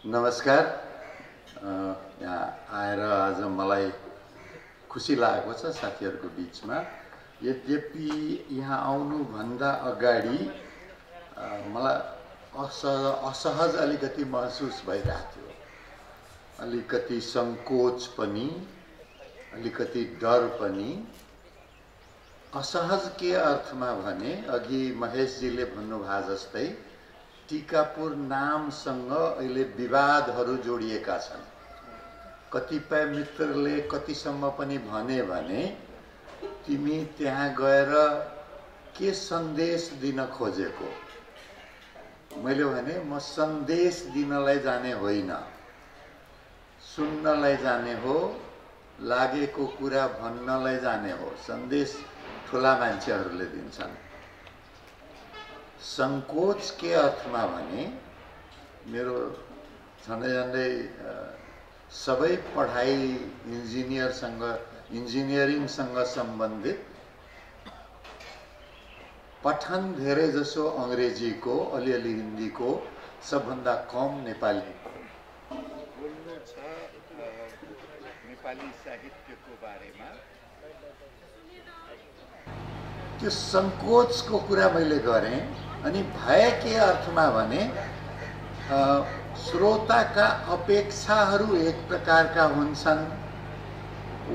नमस्कार। यहाँ आएर आज मलाई खुसी लागेको छ साथीहरूको बीचमा। यद्यपि यहाँ आउनुभन्दा अगाडि मलाई असहज अलिकति महसुस भइरहेको थियो। अलिकति सङ्कोच पनि, अलिकति डर पनि। असहज के अर्थमा भने अघि महेशजीले भन्नुभए जस्तै टिकापुर नामसँग अहिले विवादहरू जोडिएका छन्। कतिपय मित्रले कतिसम्म पनि भने तिमी त्यहाँ गएर के सन्देश दिन खोजेको? मैले भने म सन्देश दिनलाई जाने होइन, सुन्नलाई जाने हो, लागेको कुरा भन्नलाई जाने हो। सन्देश ठुला मान्छेहरूले दिन्छन्। संकोच के अर्थमा भने मेरो झन्डै सबै पढाइ इन्जिनियरिङसँग सम्बन्धित, पठन धेरै जसो अङ्ग्रेजीको, अलिअलि हिन्दीको, सबभन्दा कम नेपाली बोल्नु छ। नेपाली साहित्यको बारेमा त्यो संकोचको कुरा मैले गरेँ। अनि भय के अर्थमा भने श्रोताका अपेक्षाहरू एक प्रकारका हुन्छन्।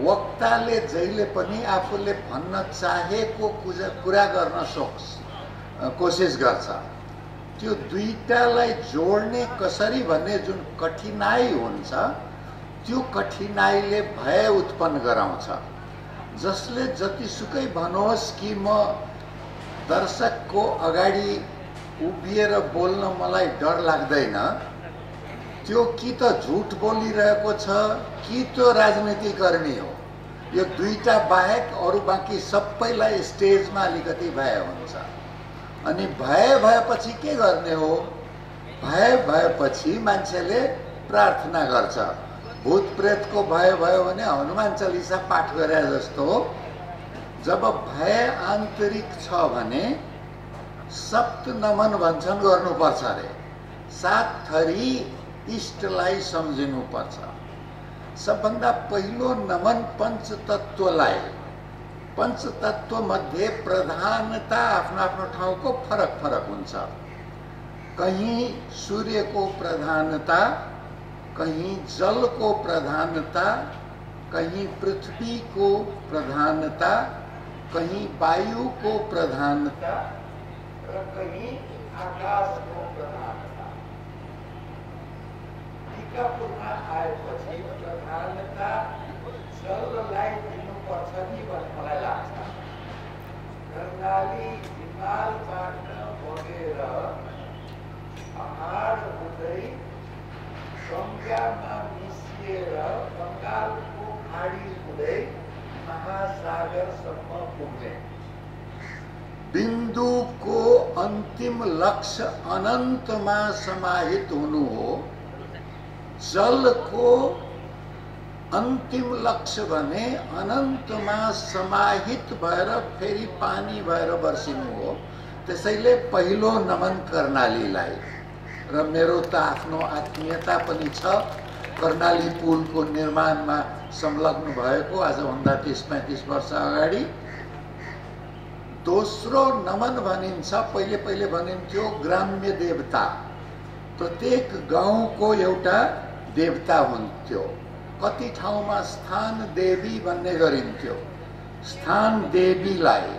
वक्ताले जहिले पनि आफूले भन्न चाहेको कुरा गर्न कोसिस गर्छ। त्यो दुईटालाई जोड्ने कसरी भन्ने जुन कठिनाई हुन्छ, त्यो कठिनाईले भय उत्पन्न गराउँछ। जसले जतिसुकै भनोस् कि म दर्शकको अगाडि उभिएर बोल्न मलाई डर लाग्दैन, त्यो कि त झुट बोलिरहेको छ कि त्यो राजनीतिकर्मी हो। यो दुईटा बाहेक अरू बाँकी सबैलाई स्टेजमा अलिकति भय हुन्छ। अनि भय भएपछि के गर्ने हो? भय भएपछि मान्छेले प्रार्थना गर्छ। भूत प्रेतको भय भयो भने हनुमान चालिसा पाठ गरे जस्तो हो। जब भय आन्तरिक छ भने सप्त नमन भन्छन् गर्नुपर्छ अरे। 7 थरी इष्टलाई सम्झिनुपर्छ। सबभन्दा पहिलो नमन पञ्चतत्त्वलाई। पञ्चतत्त्व मध्ये प्रधानता आफ्नो आफ्नो ठाउँको फरक फरक हुन्छ। कहीं सूर्यको प्रधानता, कहीं जलको प्रधानता, कहीं पृथ्वीको प्रधानता, कहीं वायुको प्रधानता र कहीं आकाशको प्रधानता। टिकापुरमा आएपछि प्रधानता जललाई दिनुपर्छ नि भन्ने मलाई लाग्छ। गङ्गाली हिमालबाट बगेर पहाड हुँदै गङ्गामा मिसिएर बङ्गालको खाडी हुँदै महासागरसम्म पुग्ने। बिन्दुको अन्तिम लक्ष्य अनन्तमा समाहित हुनु हो। जलको अन्तिम लक्ष्य भने अनन्तमा समाहित भएर फेरि पानी भएर बर्सिनु हो। त्यसैले पहिलो नमन कर्णालीलाई। र मेरो त आफ्नो आत्मीयता पनि छ। कर्णाली पुलको निर्माणमा संलग्न भएको आजभन्दा 30-35 वर्ष अगाडि। दोस्रो नमन भनिन्छ, पहिले भनिन्थ्यो ग्राम्य देवता। प्रत्येक गाउँको एउटा देवता हुन्थ्यो। कति ठाउँमा स्थान देवी भन्ने गरिन्थ्यो। स्थान देवीलाई,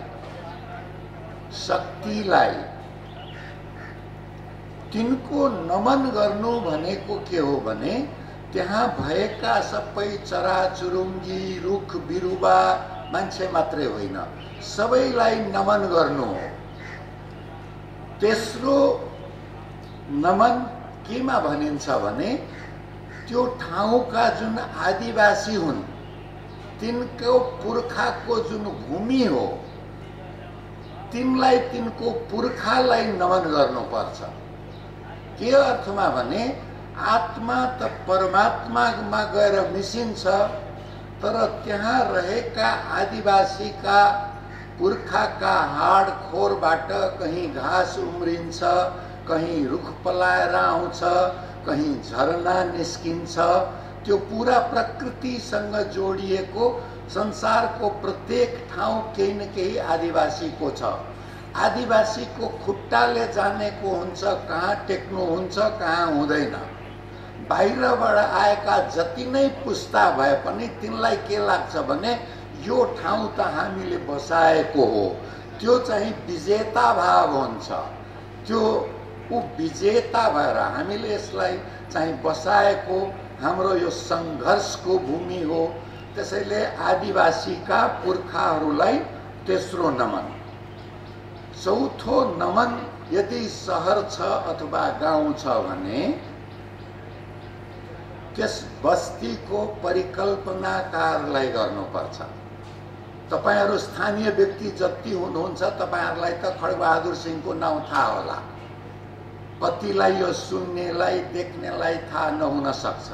शक्तिलाई, तिनको नमन गर्नु भनेको के हो भने त्यहाँ भएका सबै चराचुरुङ्गी, रुख बिरुवा, मान्छे मात्रै होइन, सबैलाई नमन गर्नु हो। तेस्रो नमन केमा भनिन्छ भने त्यो ठाउँका जुन आदिवासी हुन्, तिनको पुर्खाको जुन भूमि हो, तिनलाई, तिनको पुर्खालाई नमन गर्नुपर्छ। के अर्थमा भने आत्मा त परमात्मामा गएर मिसिन्छ, तर त्यहाँ रहेका आदिवासीका पुर्खाका हाड खोरबाट कहीं घाँस उम्रिन्छ, कहीं रुख पलाएर आउँछ, कहीं झरना निस्किन्छ, त्यो पूरा प्रकृतिसँग जोडिएको संसारको प्रत्येक ठाउँ केही न केही आदिवासीको छ। आदिवासीको खुट्टाले जानेको हुन्छ कहाँ टेक्नु हुन्छ कहाँ हुँदैन। बाहिरबाट आएका जति नै पुस्ता भए पनि तिनलाई के लाग्छ भने यो ठाउँ त हामीले बसाएको हो, त्यो चाहिँ विजेता भाव हुन्छ। त्यो ऊ विजेता भएर हामीले यसलाई चाहिँ बसाएको हाम्रो यो सङ्घर्षको भूमि हो। त्यसैले आदिवासीका पुर्खाहरूलाई तेस्रो नमन। चौथो नमन यदि सहर छ अथवा गाउँ छ भने त्यस बस्तीको परिकल्पनाकारलाई गर्नुपर्छ। तपाईहरु स्थानीय व्यक्ति जति हुनुहुन्छ तपाईहरुलाई त खड्गबहादुर सिंहको नाउँ थाहा होला, कतिलाई यो सुन्नेलाई देख्नेलाई थाहा नहुन सक्छ।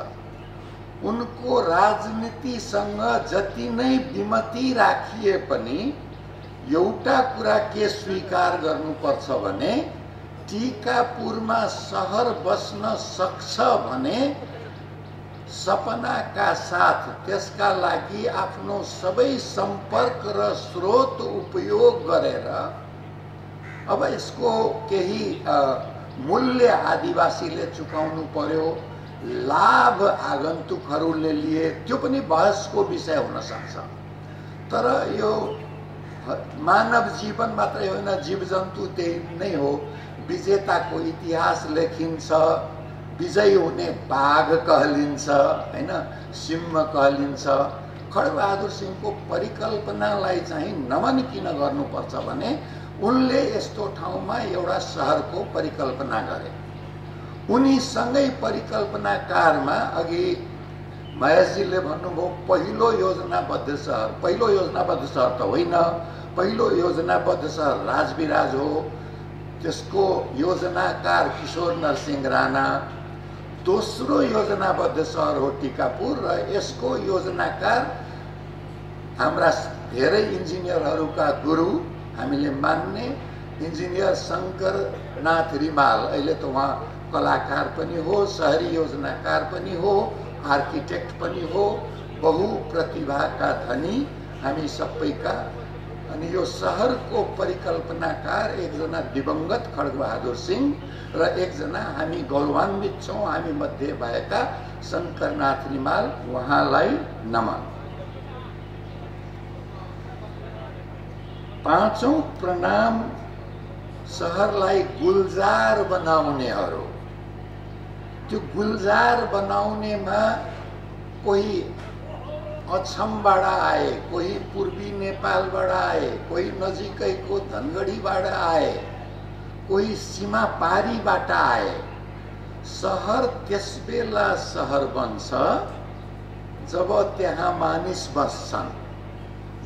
उनको राजनीतिसँग जति नै विमति राखिए पनि एउटा कुरा के स्वीकार गर्नुपर्छ भने टिकापुरमा सहर बस्न सक्छ भने सपनाका साथ त्यसका लागि आफ्नो सबै सम्पर्क र स्रोत उपयोग गरेर अब यसको केही मूल्य आदिवासीले चुकाउनु पर्यो, लाभ आगन्तुकहरूले लिए, त्यो पनि बहसको विषय हुन सक्छ। तर यो मानव जीवन मात्रै होइन, जीवजन्तु त्यही नै हो। विजेताको इतिहास लेखिन्छ, विजयी हुने बाघ कहलिन्छ हैन, सिंह कहलिन्छ। खड्गबहादुर सिंहको परिकल्पनालाई चाहिँ नमन किन गर्नुपर्छ भने उनले यस्तो ठाउँमा एउटा सहरको परिकल्पना गरे। उनी सँगै परिकल्पनाकारमा अघि महेशजीले भन्नुभयो पहिलो योजनाबद्ध सहर, पहिलो योजनाबद्ध सहर त होइन, पहिलो योजनाबद्ध सहर राजविराज हो, त्यसको योजनाकार किशोर नरसिंह राणा। दोस्रो योजनाबद्ध सहर हो टिकापुर र यसको योजनाकार हाम्रा धेरै इन्जिनियरहरूका गुरु हामीले मान्ने इन्जिनियर शङ्करनाथ रिमाल, अहिले त उहाँ कलाकार पनि हो, शहरी योजनाकार पनि हो, आर्किटेक्ट पनि हो, बहु प्रतिभाका धनी हामी सबैका। अनि यो सहरको परिकल्पनाकार एकजना दिवंगत खड्गबहादुर सिंह र एकजना हामी गौरवान्वित छौँ हामी मध्ये भएका शङ्करनाथ रिमाल, उहाँलाई नमन। पाँचौं प्रणाम सहरलाई गुलजार बनाउनेहरू। त्यो गुलजार बनाउनेमा कोही अछमबाट आए, कोही पूर्वी नेपालबाट आए, कोही नजिकैको धनगढीबाट आए, कोही सीमा पारीबाट आए। सहर त्यसबेला सहर बन्छ जब त्यहाँ मानिस बस्छन्,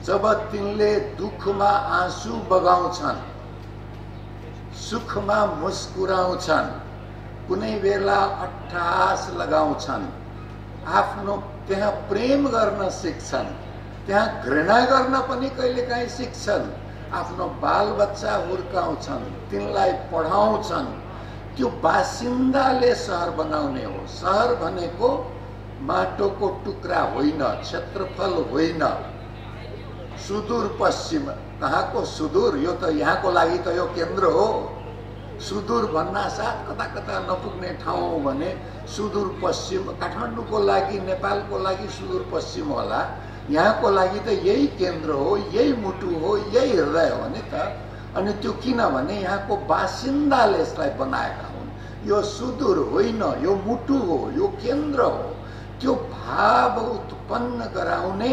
जब तिनले दुखमा आँसु बगाउँछन्, सुखमा मुस्कुराउँछन्, कुनै बेला अट्टहास लगाउँछन्, आफ्नो त्यहाँ प्रेम गर्न सिक्छन्, त्यहाँ घृणा गर्न पनि कहिलेकाहीँ सिक्छन्, आफ्नो बालबच्चा हुर्काउँछन्, तिनलाई पढाउँछन्। त्यो बासिन्दाले सहर बनाउने हो। सहर भनेको माटोको टुक्रा होइन, क्षेत्रफल होइन। सुदूर पश्चिम, कहाँको सुदूर? यो त यहाँको लागि त यो केन्द्र हो। सुदूर भन्नासाथ कता कता नपुग्ने ठाउँ भने सुदूर पश्चिम, काठमाडौँको लागि नेपालको लागि सुदूर पश्चिम होला, यहाँको लागि त यही केन्द्र हो, यही मुटु हो, यही हृदय हो नि त। अनि त्यो किनभने यहाँको बासिन्दाले यसलाई बनाएका हुन्। यो सुदूर होइन, यो मुटु हो, यो केन्द्र हो। त्यो भाव उत्पन्न गराउने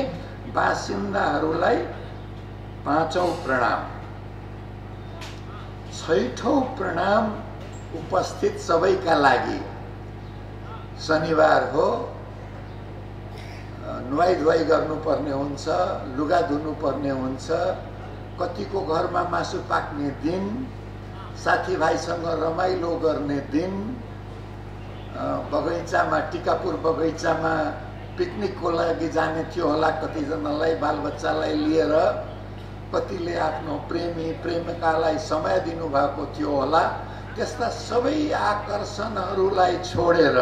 बासिन्दाहरूलाई पाँचौं प्रणाम। छैठौं प्रणाम उपस्थित सबैका लागि। शनिबार हो, नुहाई धुवाई गर्नुपर्ने हुन्छ, लुगा धुनुपर्ने हुन्छ, कतिको घरमा मासु पाक्ने दिन, साथीभाइसँग रमाइलो गर्ने दिन, बगैँचामा टिकापुर बगैँचामा पिकनिकको लागि जाने थियो होला कतिजनालाई, बालबच्चालाई लिएर, कतिले आफ्नो प्रेमी प्रेमिकालाई समय दिनुभएको थियो होला। त्यस्ता सबै आकर्षणहरूलाई छोडेर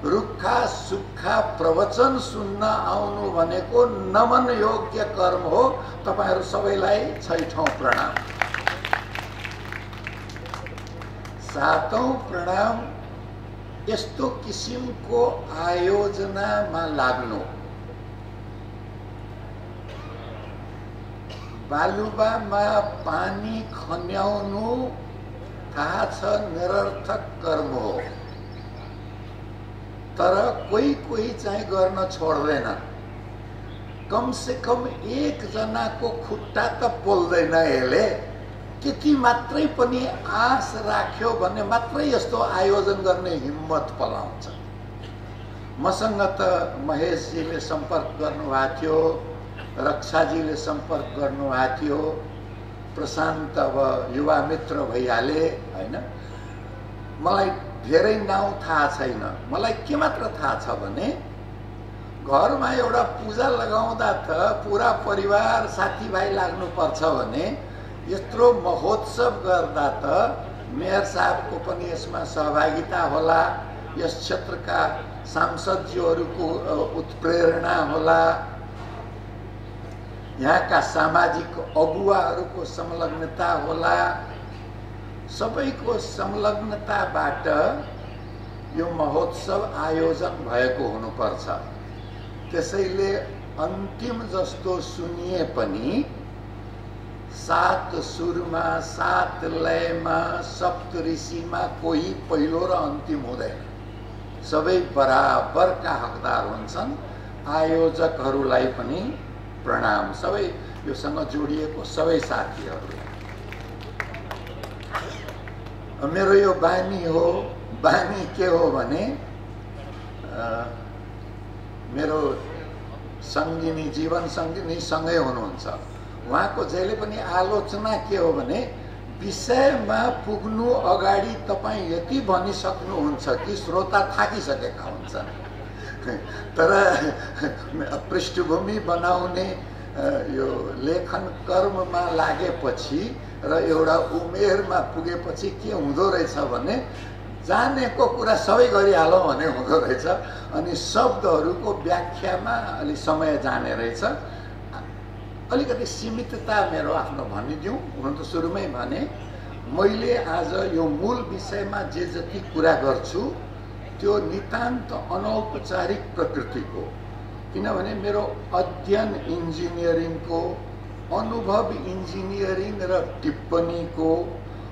रुखा सुक्खा प्रवचन सुन्न आउनु भनेको नमन योग्य कर्म हो। तपाईहरु सबैलाई छैठौं प्रणाम। सातौं प्रणाम यस्तो किसिमको आयोजनामा लाग्नु। बालुवामा पानी खन्याउनु थाहा छ निरर्थक कर्म हो, तर कोही चाहिँ गर्न छोड्दैन। कम से कम एक जनाको खुट्टा त पोल्दैन यसले। त्यति मात्रै पनि आश राख्यो भने मात्रै यस्तो आयोजन गर्ने हिम्मत पलाउँछ। मसँग त महेशजीले सम्पर्क गर्नुभएको थियो, रक्षाजीले सम्पर्क गर्नुभएको थियो, प्रशान्त अब युवा मित्र भइहाले हैन। मलाई धेरै नाउँ थाहा छैन। मलाई के मात्र थाहा छ भने घरमा एउटा पूजा लगाउँदा त पूरा परिवार साथीभाइ लाग्नुपर्छ भने यत्रो महोत्सव गर्दा त मेयर साहबको पनि यसमा सहभागिता होला, यस क्षेत्रका सांसदज्यूहरूको उत्प्रेरणा होला, यहाँका सामाजिक अगुवाहरूको संलग्नता होला। सबैको संलग्नताबाट यो महोत्सव आयोजन भएको हुनुपर्छ। त्यसैले अन्तिम जस्तो सुनिए पनि 7 सुरमा 7 लयमा सप्तऋषिमा कोही पहिलो र अन्तिम हुँदैन। सबै बराबरका हकदार हुन्छन्। आयोजकहरूलाई पनि प्रणाम, सबै योसँग जोडिएको सबै साथीहरूलाई। मेरो यो बानी हो। बानी के हो भने मेरो सङ्गिनी, जीवन सङ्गिनी सँगै हुनुहुन्छ। उहाँको जहिले पनि आलोचना के हो भने विषयमा पुग्नु अगाडि तपाईँ यति भनिसक्नुहुन्छ कि श्रोता थाकिसकेका हुन्छन्। तर पृष्ठभूमि बनाउने यो लेखन कर्ममा लागेपछि र एउटा उमेरमा पुगेपछि के हुँदो रहेछ भने जानेको कुरा सबै गरिहालौँ भने हुँदो रहेछ। अनि शब्दहरूको व्याख्यामा अलि समय जाने रहेछ। अलिकति सीमितता मेरो आफ्नो भनिदिउँ। हुन त सुरुमै भने मैले आज यो मूल विषयमा जे जति कुरा गर्छु त्यो नितान्त अनौपचारिक प्रकृतिको, किनभने मेरो अध्ययन इन्जिनियरिङको, अनुभव इन्जिनियरिङ र टिप्पणीको,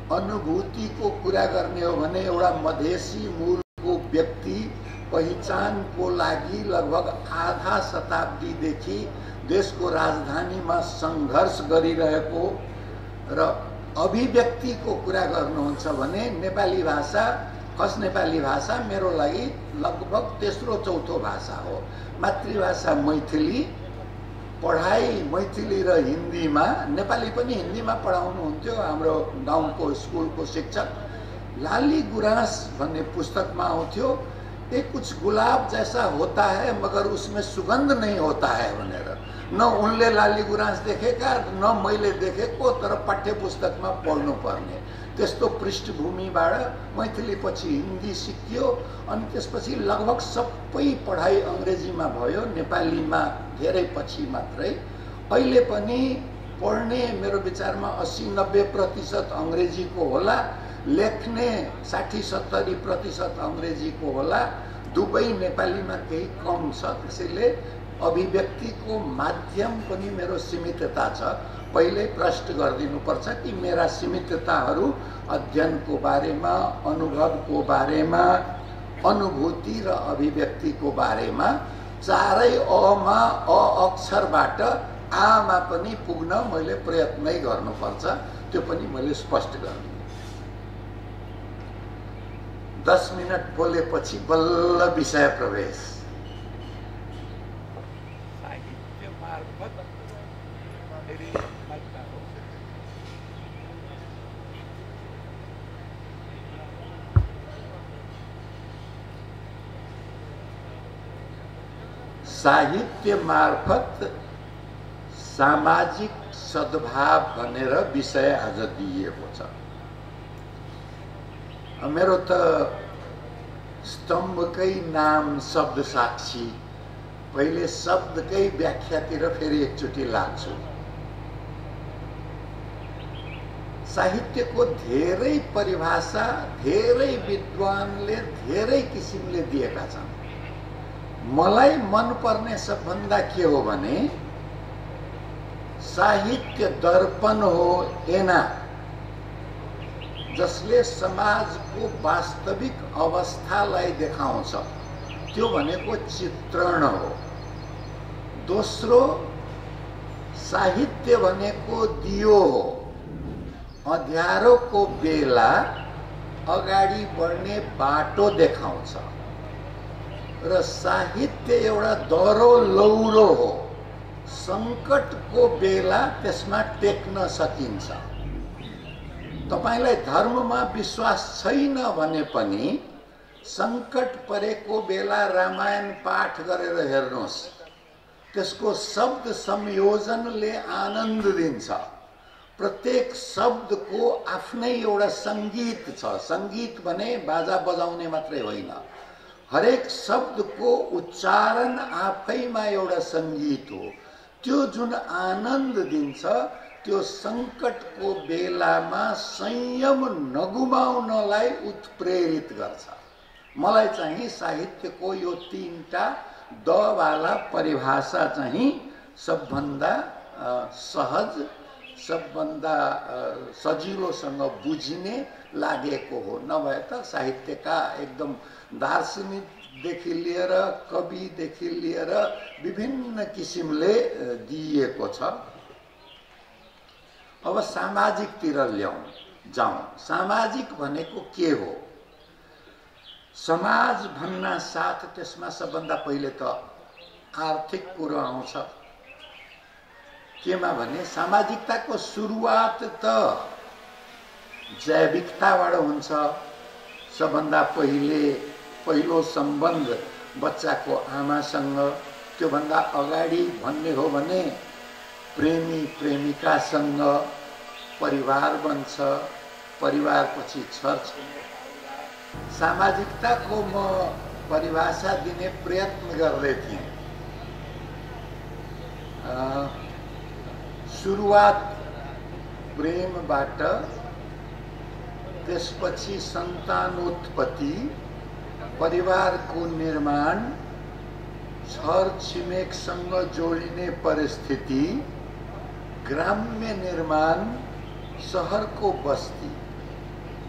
अनुभूतिको कुरा गर्ने हो भने एउटा मधेसी मूलको व्यक्ति पहिचानको लागि लगभग आधा शताब्दीदेखि देशको राजधानीमा सङ्घर्ष गरिरहेको र अभिव्यक्तिको कुरा गर्नुहुन्छ भने नेपाली भाषा, खस नेपाली भाषा मेरो लागि लगभग तेस्रो चौथो भाषा हो। मातृभाषा मैथिली, पढाइ मैथिली र हिन्दीमा, नेपाली पनि हिन्दीमा पढाउनुहुन्थ्यो हाम्रो गाउँको स्कुलको शिक्षक। लाली गुराँस भन्ने पुस्तकमा आउँथ्यो, ये कुछ गुलाब जैसा होता है मगर उसमें सुगंध नहीं होता है भनेर। न उनले लाली गुराँस देखेका न मैले देखेको, तर पाठ्य पुस्तकमा पढ्नु पर्ने त्यस्तो पृष्ठभूमिबाट मैथिली पछि हिन्दी सिकियो। अनि त्यसपछि लगभग सबै पढाइ अङ्ग्रेजीमा भयो, नेपालीमा धेरै पछि मात्रै। अहिले पनि पढ्ने मेरो विचारमा 80-90% अङ्ग्रेजीको होला, लेख्ने 60-70% अङ्ग्रेजीको होला, दुवै नेपालीमा केही कम छ। त्यसैले अभिव्यक्तिको माध्यम पनि मेरो सीमितता छ। पहिले प्रश्न गरिदिनुपर्छ कि मेरा सीमितताहरू अध्ययनको बारेमा, अनुभवको बारेमा, अनुभूति र अभिव्यक्तिको बारेमा, चारै अमा अ अक्षरबाट आमा पनि पुग्न मैले प्रयत्नै गर्नुपर्छ। त्यो पनि मैले स्पष्ट गर्नु। 10 मिनट बोलेपछि बल्ल विषय प्रवेश। साहित्य मार्फत सामाजिक सद्भाव भनेर विषय आज दिइएको छ। मेरो त स्तम्भकै नाम शब्द साक्षी, पहिले शब्दकै व्याख्यातिर फेरि एकचोटि लाग्छु। साहित्यको धेरै परिभाषा धेरै विद्वानले धेरै किसिमले दिएका छन्। मलाई मनपर्ने सबभन्दा के हो भने साहित्य दर्पण हो ऐना, जसले समाजको वास्तविक अवस्थालाई देखाउँछ, त्यो भनेको चित्रण हो। दोस्रो, साहित्य भनेको दियो हो, अँध्यारोको बेला अगाडि बढ्ने बाटो देखाउँछ। र साहित्य एउटा दह्रो लौरो हो, सङ्कटको बेला त्यसमा टेक्न सकिन्छ। तपाईलाई धर्ममा विश्वास छैन भने पनि सङ्कट परेको बेला रामायण पाठ गरेर हेर्नुहोस्, त्यसको शब्द संयोजनले आनन्द दिन्छ। प्रत्येक शब्दको आफ्नै एउटा सङ्गीत छ। सङ्गीत भने बाजा बजाउने मात्रै होइन, हरेक शब्दको उच्चारण आफैमा एउटा सङ्गीत हो। त्यो जुन आनन्द दिन्छ, त्यो सङ्कटको बेलामा संयम नगुमाउनलाई उत्प्रेरित गर्छ। मलाई चाहिँ साहित्यको यो तीनटा दवाला परिभाषा चाहिँ सबभन्दा सहज, सबभन्दा सजिलोसँग बुझिने लागेको हो। नभए त साहित्यका एकदम दार्शनिकदेखि लिएर कविदेखि लिएर विभिन्न किसिमले दिइएको छ। अब सामाजिकतिर जाउँ। सामाजिक भनेको के हो? समाज भन्ना साथ त्यसमा सबभन्दा पहिले त आर्थिक कुरो आउँछ। केमा भने सामाजिकताको सुरुवात त जैविकताबाट हुन्छ। सबभन्दा पहिलो सम्बन्ध बच्चाको आमासँग, त्योभन्दा अगाडि भन्ने हो भने प्रेमी प्रेमिकासँग परिवार बन्छ, परिवारपछि छर्छ। सामाजिकताको म परिभाषा दिने प्रयत्न गर्दै थिएँ। सुरुवात प्रेमबाट, त्यसपछि सन्तानोत्पत्ति, परिवारको निर्माण, छर छिमेकसँग जोडिने परिस्थिति, ग्राम्य निर्माण, सहरको बस्ती।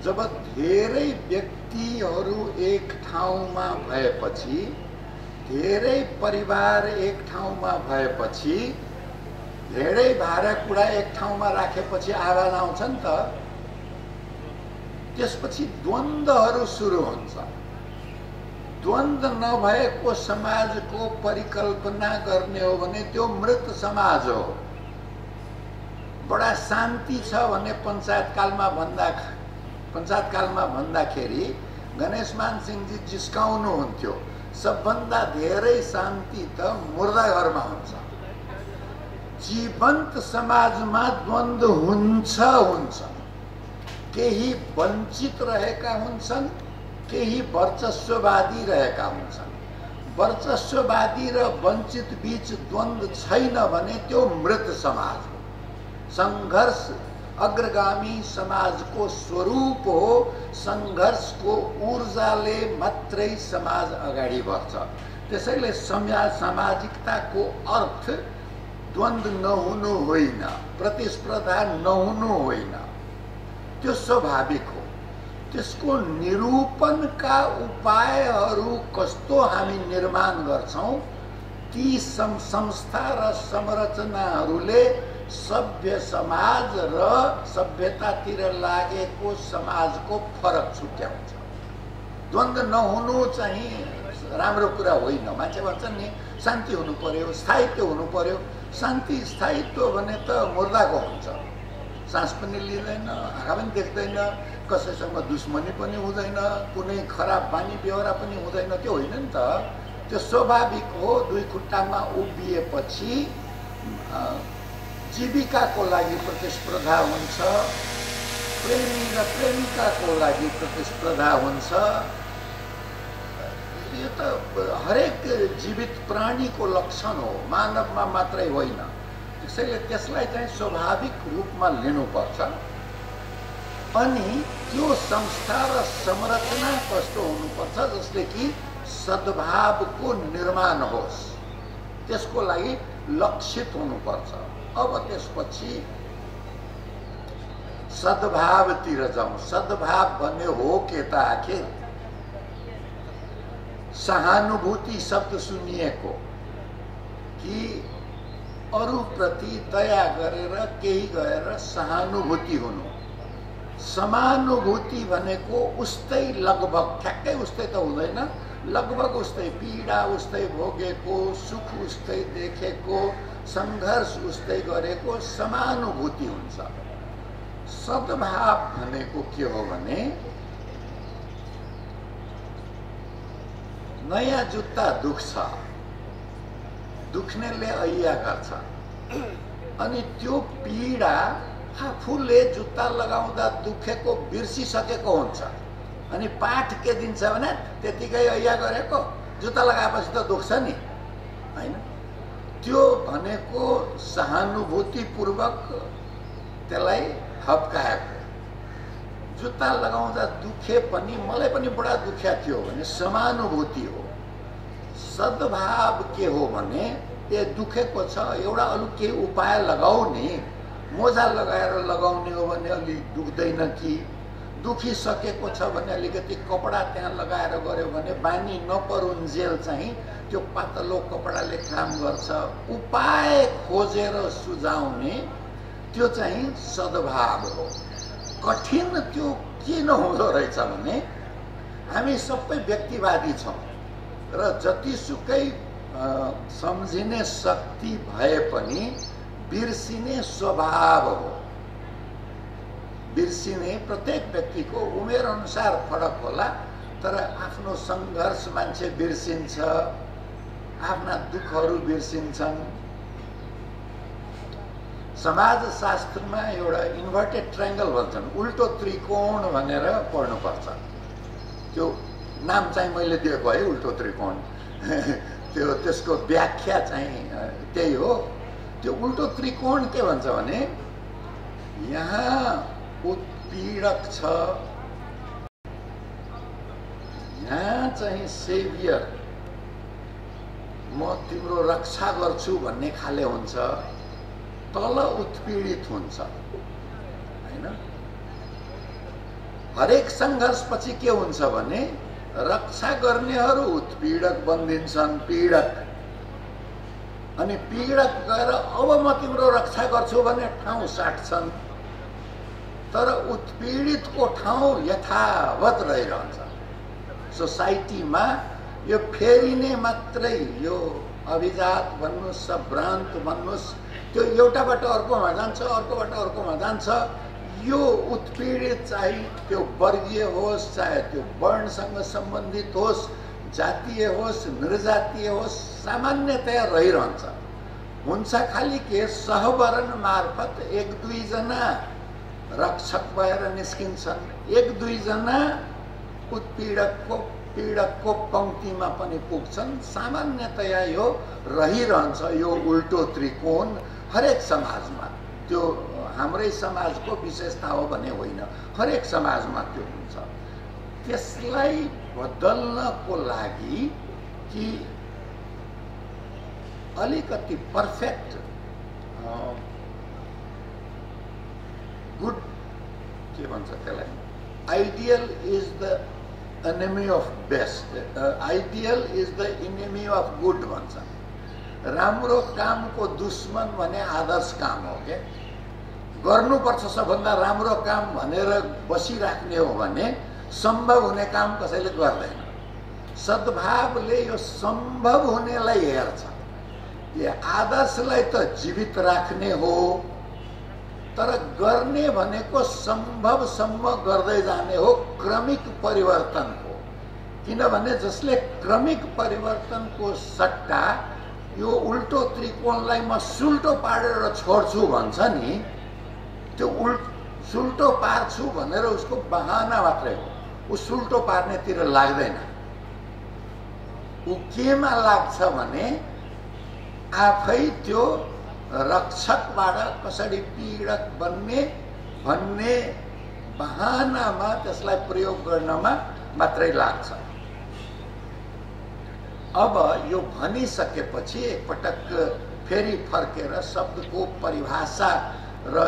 जब धेरै व्यक्तिहरू एक ठाउँमा भएपछि, धेरै परिवार एक ठाउँमा भएपछि, धेरै भाँडाकुँडा एक ठाउँमा राखेपछि आवाज आउँछ नि त। त्यसपछि द्वन्द्वहरू सुरु हुन्छ। द्वन्द्व नभएको समाजको परिकल्पना गर्ने हो भने त्यो मृत समाज हो। बडा शान्ति छ भने पञ्चायतकालमा भन्दाखेरि गणेशमान सिंहजी जिस्काउनुहुन्थ्यो, सबभन्दा धेरै शान्ति त मुर्दा घरमा हुन्छ। जीवन्त समाजमा द्वन्द्व हुन्छ। केही वञ्चित रहेका हुन्छन्, केही वर्चस्ववादी रहेका हुन्छन्। वर्चस्ववादी र वञ्चित बीच द्वन्द्व छैन भने त्यो मृत समाज हो। सङ्घर्ष अग्रगामी समाजको स्वरूप हो। सङ्घर्षको ऊर्जाले मात्रै समाज अगाडि बढ्छ। त्यसैले सामाजिकताको अर्थ द्वन्द्व नहुनु होइन, प्रतिस्पर्धा नहुनु होइन, त्यो स्वाभाविक हो। त्यसको निरूपणका उपायहरू कस्तो हामी निर्माण गर्छौं, ती संस्था र संरचनाहरूले सभ्य समाज र सभ्यतातिर लागेको समाजको फरक छुट्याउँछ। द्वन्द्व नहुनु चाहिँ राम्रो कुरा होइन। मान्छे भन्छन् नि शान्ति हुनु पर्यो, स्थायित्व हुनु पर्यो। शान्ति स्थायित्व भने त मुर्दाको हुन्छ। सास पनि लिँदैन, आँखा पनि देख्दैन, कसैसँग दुश्मनी पनि हुँदैन, कुनै खराब बानी बेहोरा पनि हुँदैन। त्यो होइन नि त। त्यो स्वाभाविक हो। दुई खुट्टामा उभिएपछि जीविकाको लागि प्रतिस्पर्धा हुन्छ, प्रेमी र प्रेमिकाको लागि प्रतिस्पर्धा हुन्छ। यो त हरेक जीवित प्राणीको लक्षण हो, मानवमा मात्रै होइन। त्यसैले त्यसलाई चाहिँ स्वाभाविक रूपमा लिनुपर्छ। अनि त्यो संस्था र संरचना कस्तो हुनुपर्छ जसले कि सद्भावको निर्माण होस्, त्यसको लागि लक्षित हुनुपर्छ। अब त्यसपछि सद्भावतिर जाउँ। सद्भाव भन्ने हो के त आखिर? सहानुभूति शब्द सुनिएको कि अरूप्रति दया गरेर केही गरेर सहानुभूति हुनु। समानुभूति भनेको उस्तै लगभग ठ्याक्कै उस्तै त हुँदैन, लगभग उस्तै, पीडा उस्तै भोगेको, सुख उस्तै देखेको, सङ्घर्ष उस्तै गरेको समानुभूति हुन्छ। सद्भाव भनेको के हो भने नयाँ जुत्ता दुख्छ, दुख्नेले ऐया गर्छ, अनि त्यो पीडा आफूले जुत्ता लगाउँदा दुखेको बिर्सिसकेको हुन्छ। अनि पाठ के दिन्छ भने त्यतिकै ऐया गरेको, जुत्ता लगाएपछि त दुख्छ नि, होइन? त्यो भनेको सहानुभूतिपूर्वक त्यसलाई हप्काएको। जुत्ता लगाउँदा दुखे पनि मलाई पनि बडा दुख्या थियो भने समानुभूति हो। सद्भाव के हो भने ए दुखेको छ, एउटा अरू केही उपाय लगाउने, मोजा लगाएर लगाउने हो भने अलि दुख्दैन कि, दुखिसकेको छ भने अलिकति कपडा त्यहाँ लगाएर गऱ्यो भने बानी नपरुन्जेल चाहिँ त्यो पातलो कपडाले काम गर्छ। उपाय खोजेर सुझाउने त्यो चाहिँ सद्भाव हो। कठिन त्यो किन हुँदो रहेछ भने हामी सबै व्यक्तिवादी छौँ र जतिसुकै सम्झिने शक्ति भए पनि बिर्सिने स्वभाव हो। बिर्सिने प्रत्येक व्यक्तिको उमेर अनुसार फरक होला, तर आफ्नो सङ्घर्ष मान्छे बिर्सिन्छ, आफ्ना दुःखहरू बिर्सिन्छन्। समाजशास्त्रमा एउटा इन्भर्टेड ट्रायङ्गल भन्छन्, उल्टो त्रिकोण भनेर पढ्नुपर्छ। त्यो नाम चाहिँ मैले दिएको है, उल्टो त्रिकोण। त्यो त्यसको व्याख्या चाहिँ त्यही हो। त्यो उल्टो त्रिकोण के भन्छ भने यहाँ उत्पीडक छ, यहाँ चाहिँ सेभियर, म तिम्रो रक्षा गर्छु भन्ने खाले हुन्छ, तल उत्पीडित हुन्छ, हैन? हरेक सङ्घर्षपछि के हुन्छ भने रक्षा गर्नेहरू उत्पीडक बनिन्छन्, पीडक, अनि पीडक गएर अब म तिम्रो रक्षा गर्छु भने ठाउँ साट्छन्, तर उत्पीडितको ठाउँ यथावत रहिरहन्छ। सोसाइटीमा यो फेरिने मात्रै, यो अभिजात भन्नुहोस्, सभ्रान्त भन्नुहोस्, त्यो एउटाबाट अर्कोमा जान्छ, अर्कोबाट अर्कोमा जान्छ। यो उत्पीडित चाहिँ त्यो वर्गीय होस्, चाहे त्यो वर्णसँग सम्बन्धित होस्, जातीय होस्, निर्जातीय होस्, सामान्यतया रहिरहन्छ। हुन्छ खालि के सहवर्ण मार्फत एक दुईजना रक्षक भएर निस्किन्छन्, एक दुईजना पीडकको पंक्तिमा पनि पुग्छन्। सामान्यतया यो रहिरहन्छ, यो उल्टो त्रिकोण हरेक समाजमा। त्यो हाम्रै समाजको विशेषता हो भने होइन, हरेक समाजमा त्यो हुन्छ। त्यसलाई बदल्नको लागि कि अलिकति पर्फेक्ट गुड के भन्छ त्यसलाई, ideal is the enemy of best, ideal is the enemy of good भन्छ। राम्रो कामको दुश्मन भने आदर्श काम हो के, गर्नुपर्छ सबभन्दा राम्रो काम भनेर बसिराख्ने हो भने सम्भव हुने काम कसैले गर्दैन। सद्भावले यो सम्भव हुनेलाई हेर्छ। यो आदर्शलाई त जीवित राख्ने हो, तर गर्ने भनेको सम्भवसम्म गर्दै जाने हो, क्रमिक परिवर्तन हो। किनभने जसले क्रमिक परिवर्तनको सट्टा यो उल्टो त्रिकोणलाई म सुल्टो पारेर छोड्छु भन्छ नि, त्यो सुल्टो पार्छु भनेर उसको बहाना मात्रै हो, ऊ सुल्टो पार्नेतिर लाग्दैन। ऊ केमा लाग्छ भने आफै त्यो रक्षकबाट कसरी पीडक बन्ने भन्ने बहानामा त्यसलाई प्रयोग गर्नमा मात्रै लाग्छ। अब यो भनिसकेपछि एकपटक फेरि फर्केर शब्दको परिभाषा र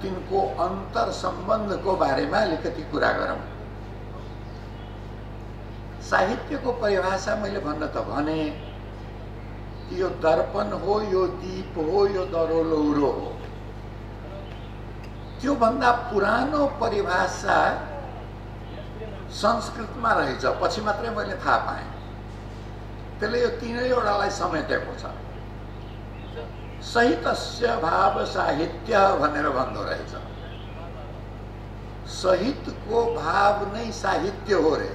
तिनको अन्तर सम्बन्धको बारेमा अलिकति कुरा गरौँ। साहित्यको परिभाषा मैले भन्न त भने कि यो दर्पण हो, यो दीप हो, यो दरो लौरो हो। त्यो भन्दा पुरानो परिभाषा संस्कृतमा रहेछ, पछि मात्रै मैले थाहा पाएँ। त्यसले यो तीनैवटालाई समेटेको छ। सहितस्य भाव साहित्य भनेर भन्दो रहेछ। सहितको भाव नै साहित्य हो रे।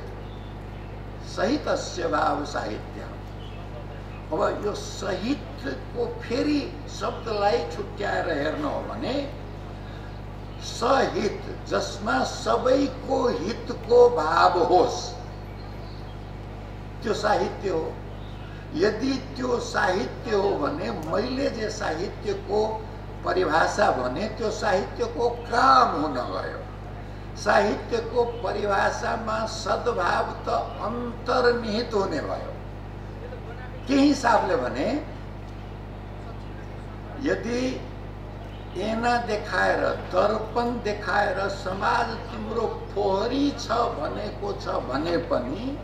सहितस्य भाव साहित्य। अब यो सहितको फेरि शब्दलाई छुट्याएर हेर्नु हो भने सहित, जसमा सबैको हितको भाव होस्, त्यो साहित्य हो। यदि त्यो साहित्य हो भने मैले जे साहित्यको परिभाषा भने त्यो साहित्यको काम हुन गयो। साहित्यको परिभाषामा सद्भाव त अन्तर्निहित हुने भयो। के हिसाबले भने यदि ऐना देखाएर, दर्पण देखाएर समाज तिम्रो फोहोरी छ भनेको छ भने पनि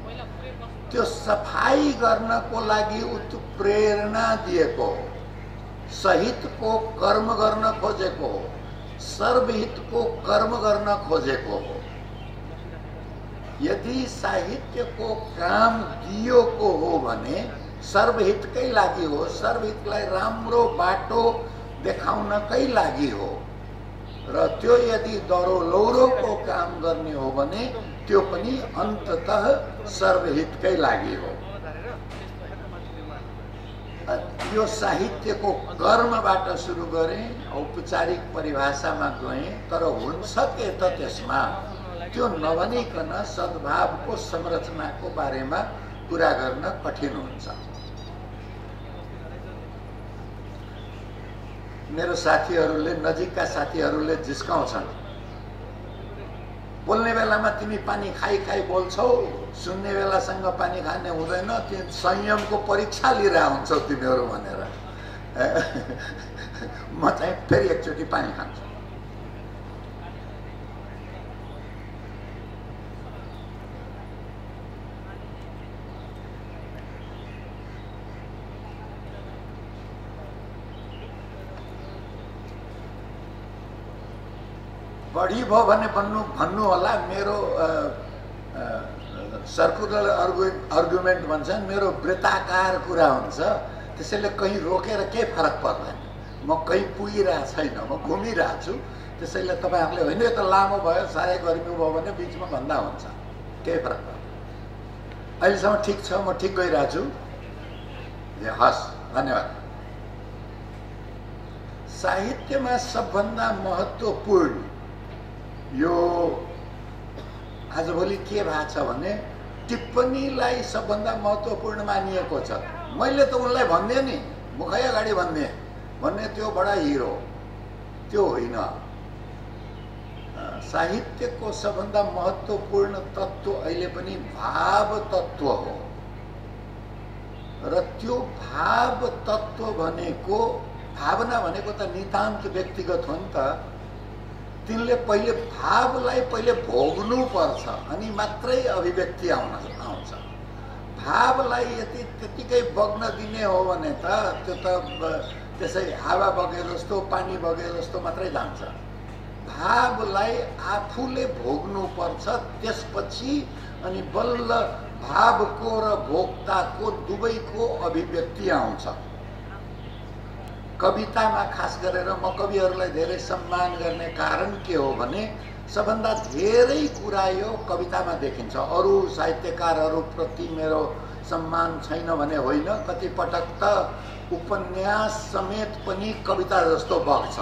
त्यो सफाई गर्नको लागि प्रेरणा दिएको हो, सहितको कर्म गर्न खोजेको हो, सर्वहितको कर्म गर्न खोजेको हो। यदि साहित्यको काम दिएको हो भने सर्वहितकै लागि हो, सर्वहितलाई राम्रो बाटो देखाउनकै लागि हो। र त्यो यदि दरो लौरोको काम गर्ने हो भने त्यो पनि अन्ततः सर्वहितकै लागि हो। यो साहित्यको कर्मबाट सुरु गरेँ, औपचारिक परिभाषामा गएँ, तर हुन्छ के त त्यसमा त्यो नभनिकन सद्भावको संरचनाको बारेमा कुरा गर्न कठिन हुन्छ। मेरो साथीहरूले, नजिकका साथीहरूले जिस्काउँछन्, बोल्ने बेलामा तिमी पानी खाई खाई बोल्छौ, सुन्ने बेलासँग पानी खाने हुँदैन, तिमी संयमको परीक्षा लिइरहेको हुन्छौ तिमीहरू भनेर। म चाहिँ फेरि एकचोटि पानी खान्छु। बढी भयो भने भन्नु होला, मेरो सर्कुलर अर्गुमेन्ट भन्छन्, मेरो वृत्ताकार कुरा हुन्छ, त्यसैले कहीँ रोकेर केही फरक पर्दैन। म कहीँ पुगिरहेको छैन, म घुमिरहेको छु। त्यसैले तपाईँहरूले होइन यो त लामो भयो, साह्रै गर्मी भयो भने बिचमा भन्दा हुन्छ, केही फरक पर्दैन। अहिलेसम्म ठिक छ, म ठिक गइरहेको छु। हस्, धन्यवाद। साहित्यमा सबभन्दा महत्त्वपूर्ण यो आजभोलि के भएको छ भने टिप्पणीलाई सबभन्दा महत्त्वपूर्ण मानिएको छ। मैले त उनलाई भन्दिएँ नि, मुखै अगाडि भन्ने त्यो बडा हिरो, त्यो होइन। साहित्यको सबभन्दा महत्त्वपूर्ण तत्त्व अहिले पनि भाव तत्त्व हो। र त्यो भाव तत्त्व भनेको, भावना भनेको त नितान्त व्यक्तिगत हो नि त। तिनले पहिले भावलाई पहिले भोग्नु पर्छ, अनि मात्रै अभिव्यक्ति आउँछ। भावलाई यदि त्यतिकै बग्न दिने हो भने त त्यो त त्यसै हावा बगे जस्तो, पानी बगे जस्तो मात्रै जान्छ। भावलाई आफूले भोग्नु पर्छ, त्यसपछि अनि बल्ल भावको र भोक्ताको दुवैको अभिव्यक्ति आउँछ। कवितामा खास गरेर म कविहरूलाई धेरै सम्मान गर्ने कारण के हो भने सबभन्दा धेरै कुरा यो कवितामा देखिन्छ। अरू साहित्यकारहरूप्रति मेरो सम्मान छैन भने होइन, कति पटक त उपन्यास समेत पनि कविता जस्तो बग्छ।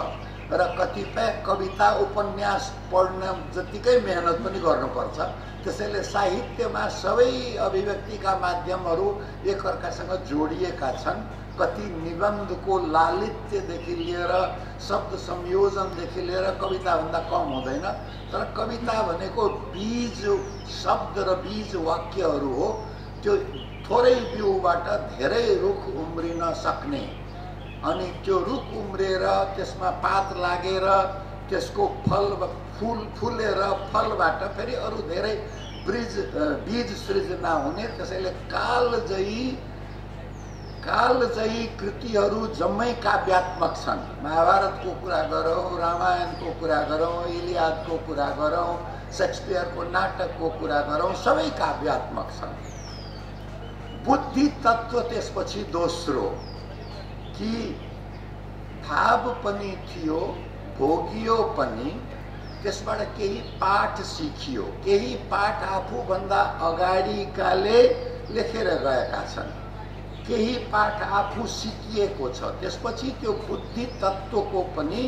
र कतिपय कविता उपन्यास पढ्न जतिकै मेहनत पनि गर्नुपर्छ। त्यसैले साहित्यमा सबै अभिव्यक्तिका माध्यमहरू एकअर्कासँग जोडिएका छन्। कति निबन्धको लालित्यदेखि लिएर शब्द संयोजनदेखि लिएर कविताभन्दा कम हुँदैन। तर कविता भनेको बीज शब्द र बीज वाक्यहरू हो। त्यो थोरै बिउबाट धेरै रुख उम्रिन सक्ने, अनि त्यो रुख उम्रेर त्यसमा पात लागेर त्यसको फूल फुलेर फलबाट फेरि अरू धेरै बीज सृजना हुने। त्यसैले कालजयी कृतिहरू जम्मै काव्यात्मक छन्। महाभारतको कुरा गरौँ, रामायणको कुरा गरौँ, इलियादको कुरा गरौँ, शेक्सपियरको नाटकको कुरा गरौँ, सबै काव्यात्मक छन्। बुद्धि तत्त्व त्यसपछि दोस्रो कि भाव पनि थियो, भोगियो पनि, त्यसबाट केही पाठ सिकियो। केही पाठ आफूभन्दा अगाडिकाले लेखेर गएका छन्, केही पाठ आफू सिकिएको छ। त्यसपछि त्यो बुद्धि तत्त्वको पनि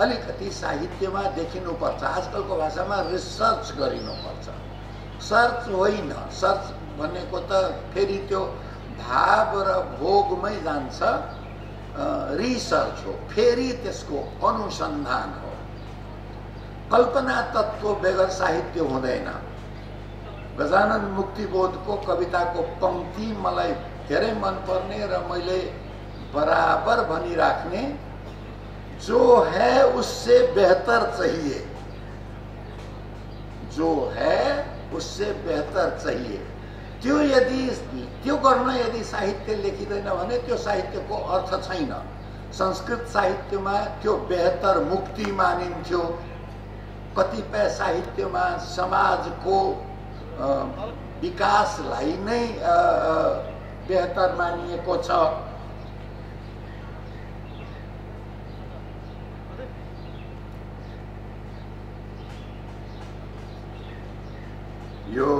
अलिकति साहित्यमा देखिनुपर्छ। आजकलको भाषामा रिसर्च गरिनुपर्छ, सर्च होइन। सर्च भनेको त फेरि त्यो भाव र भोगमै जान्छ। रिसर्च हो, फेरि त्यसको अनुसन्धान हो। कल्पना तत्त्व बेगर साहित्य हुँदैन। गजानन मुक्तिबोधको कविताको पंक्ति मलाई धेरै मनपर्ने र मैले बराबर भनिराख्ने, जो है उससे बेहतर चाहिए, जो है उससे बेहतर चाहिए। त्यो गर्न यदि साहित्य लेखिँदैन भने त्यो साहित्यको अर्थ छैन। संस्कृत साहित्यमा त्यो बेहतर मुक्ति मानिन्थ्यो। कतिपय साहित्यमा समाजको विकासलाई नै बेहतर मानिएको छ। यो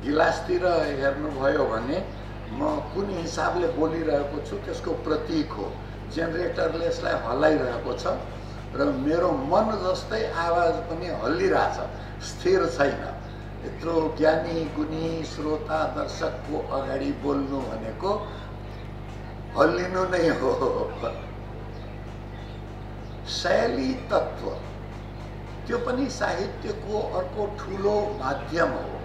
गिलासतिर हेर्नुभयो भने म कुन हिसाबले बोलिरहेको छु त्यसको प्रतीक हो। जेनेरेटरले यसलाई हल्लाइरहेको छ र मेरो मन जस्तै आवाज पनि हल्लिरहेछ, स्थिर छैन। यत्रो ज्ञानी गुणी श्रोता दर्शकको अगाडि बोल्नु भनेको हल्लिनु नै हो। शैली तत्त्व त्यो पनि साहित्यको अर्को ठुलो माध्यम हो।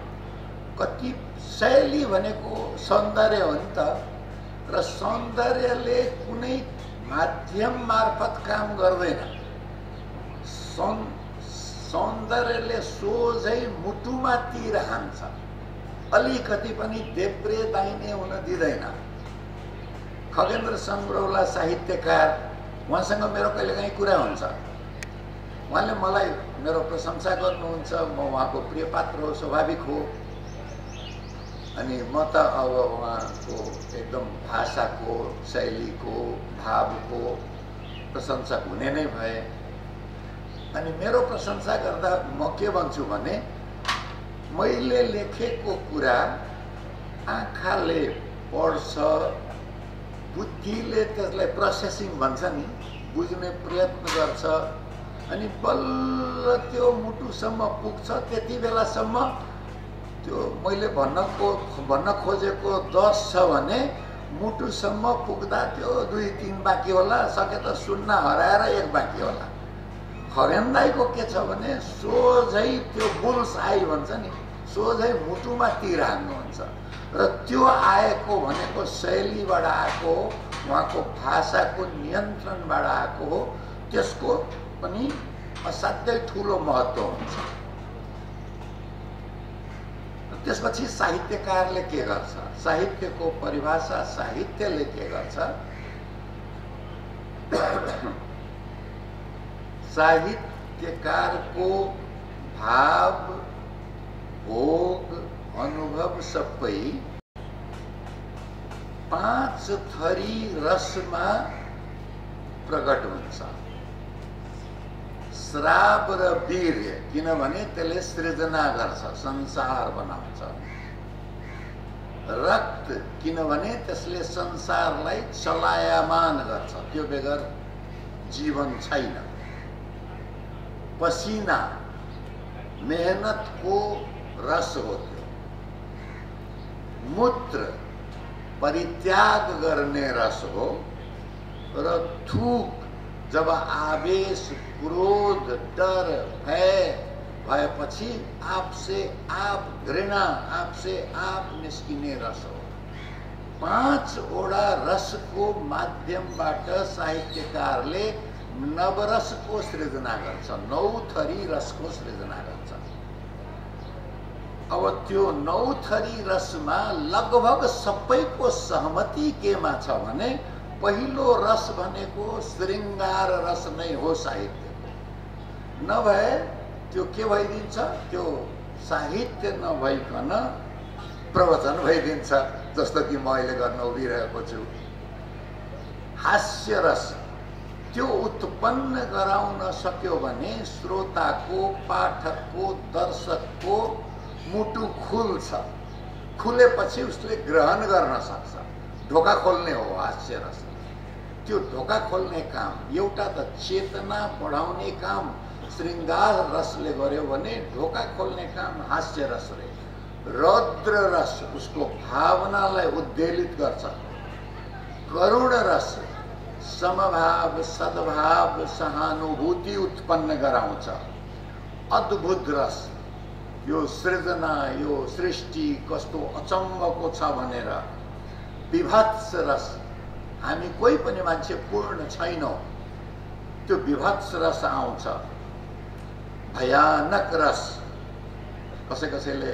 कति शैली भनेको सौन्दर्य हो नि त, र सौन्दर्यले कुनै माध्यम मार्फत काम गर्दैन। सौन्दर्यले सोझै मुटुमा तीर हान्छ, अलिकति पनि देब्रे दाहिने हुन दिँदैन। खगेन्द्र सङ्ग्रौला साहित्यकार, उहाँसँग मेरो कहिलेकाहीँ कुरा हुन्छ। उहाँले मलाई मेरो प्रशंसा गर्नुहुन्छ, म उहाँको प्रिय पात्र हो, स्वाभाविक हो। अनि म त अब उहाँको एकदम भाषाको, शैलीको, भावको प्रशंसक हुने नै भए। अनि मेरो प्रशंसा गर्दा म के भन्छु भने, मैले लेखेको कुरा आँखाले पढ्छ, बुद्धिले त्यसलाई प्रोसेसिङ भन्छ नि, बुझ्ने प्रयत्न गर्छ, अनि बल्ल त्यो मुटुसम्म पुग्छ। त्यति बेलासम्म त्यो मैले भन्न खोजेको 10 छ भने मुटुसम्म पुग्दा त्यो 2-3 बाँकी होला, सके त 0 हराएर 1 बाँकी होला। खगेन दाइको के छ भने सोझै त्यो बुल्स आई भन्छ नि, सोझै मुटुमा तीर हान्नुहुन्छ। र त्यो आएको भनेको शैलीबाट आएको हो, उहाँको भाषाको नियन्त्रणबाट आएको हो। त्यसको पनि असाध्यै ठुलो महत्त्व हुन्छ। त्यसपछि साहित्यकारले के गर्छ? साहित्यको परिभाषा साहित्यले के गर्छ? साहित्यकारको भाव, भोग, अनुभव सबै 5 थरी रसमा प्रकट हुन्छ। श्राव र वीर्य, किनभने त्यसले सृजना गर्छ, संसार बनाउँछ। रक्त, किनभने त्यसले संसारलाई चलायमान गर्छ, त्यो बेगर जीवन छैन। पसीना मेहनतको रस हो त्यो। मूत्र परित्याग गर्ने रस हो र थूक जब आवेश, क्रोध, डर, भय भएपछि आपसे आप घृणा, आपसे आप निस्किने रस हो। 5 वटा रसको माध्यमबाट साहित्यकारले नवरसको सृजना गर्छ, 9 थरी रसको सृजना गर्छ। अब त्यो 9 थरी रसमा लगभग सबैको सहमति केमा छ भने पहिलो रस भनेको श्रृंगार रस नै हो साहित्यको। नभए त्यो के भइदिन्छ, त्यो साहित्य नभइकन प्रवचन भइदिन्छ, जस्तो कि म अहिले गर्न उभिरहेको छु। हास्य रस त्यो उत्पन्न गराउन सक्यो भने श्रोताको, पाठकको, दर्शकको मुटु खुल्छ। खुलेपछि उसले ग्रहण गर्न सक्छ। ढोका खोल्ने हो हास्य रस। त्यो ढोका खोल्ने काम एउटा त चेतना बढाउने काम श्रृंगार रसले गर्यो भने ढोका खोल्ने काम हास्य रसले। रौद्र रस उसको भावनालाई उद्वेलित गर्छ। करुण रस समभाव, सद्भाव, सहानुभूति उत्पन्न गराउँछ। अद्भुत रस यो सृजना, यो सृष्टि कस्तो अचम्मको छ भनेर। विभत्स रस हामी कोही पनि मान्छे पूर्ण छैनौं, त्यो विभत्स रस आउँछ। भयानक रस कसै कसैले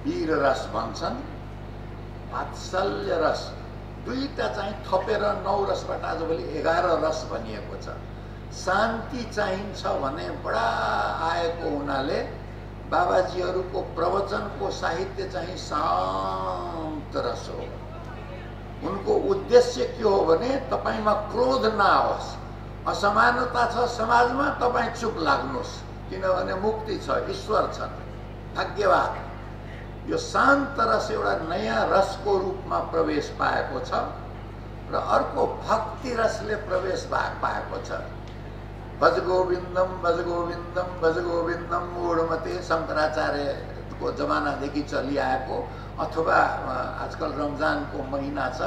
वीर रस भन्छन्। वात्सल्य रस दुईटा चाहिँ थपेर 9 रसबाट आजभोलि 11 रस भनिएको छ। शान्ति चाहिन्छ भने बडा आएको हुनाले बाबाजीहरूको प्रवचनको साहित्य चाहिँ शान्त रस हो। उनको उद्देश्य के हो भने तपाईमा क्रोध नआओस्, असमानता छ समाजमा, तपाई चुप लाग्नुहोस्, किनभने मुक्ति छ, ईश्वर छन्, भाग्यवाद। यो शान्त रस एउटा नयाँ रसको रूपमा प्रवेश पाएको छ र अर्को भक्ति रसले प्रवेश पाएको छ। भज गोविन्दम भज गोविन्दम भज गोविन्दम मूढमते शंकराचार्यको जमानादेखि चलिआएको, अथवा आजकल रमजानको महिना छ,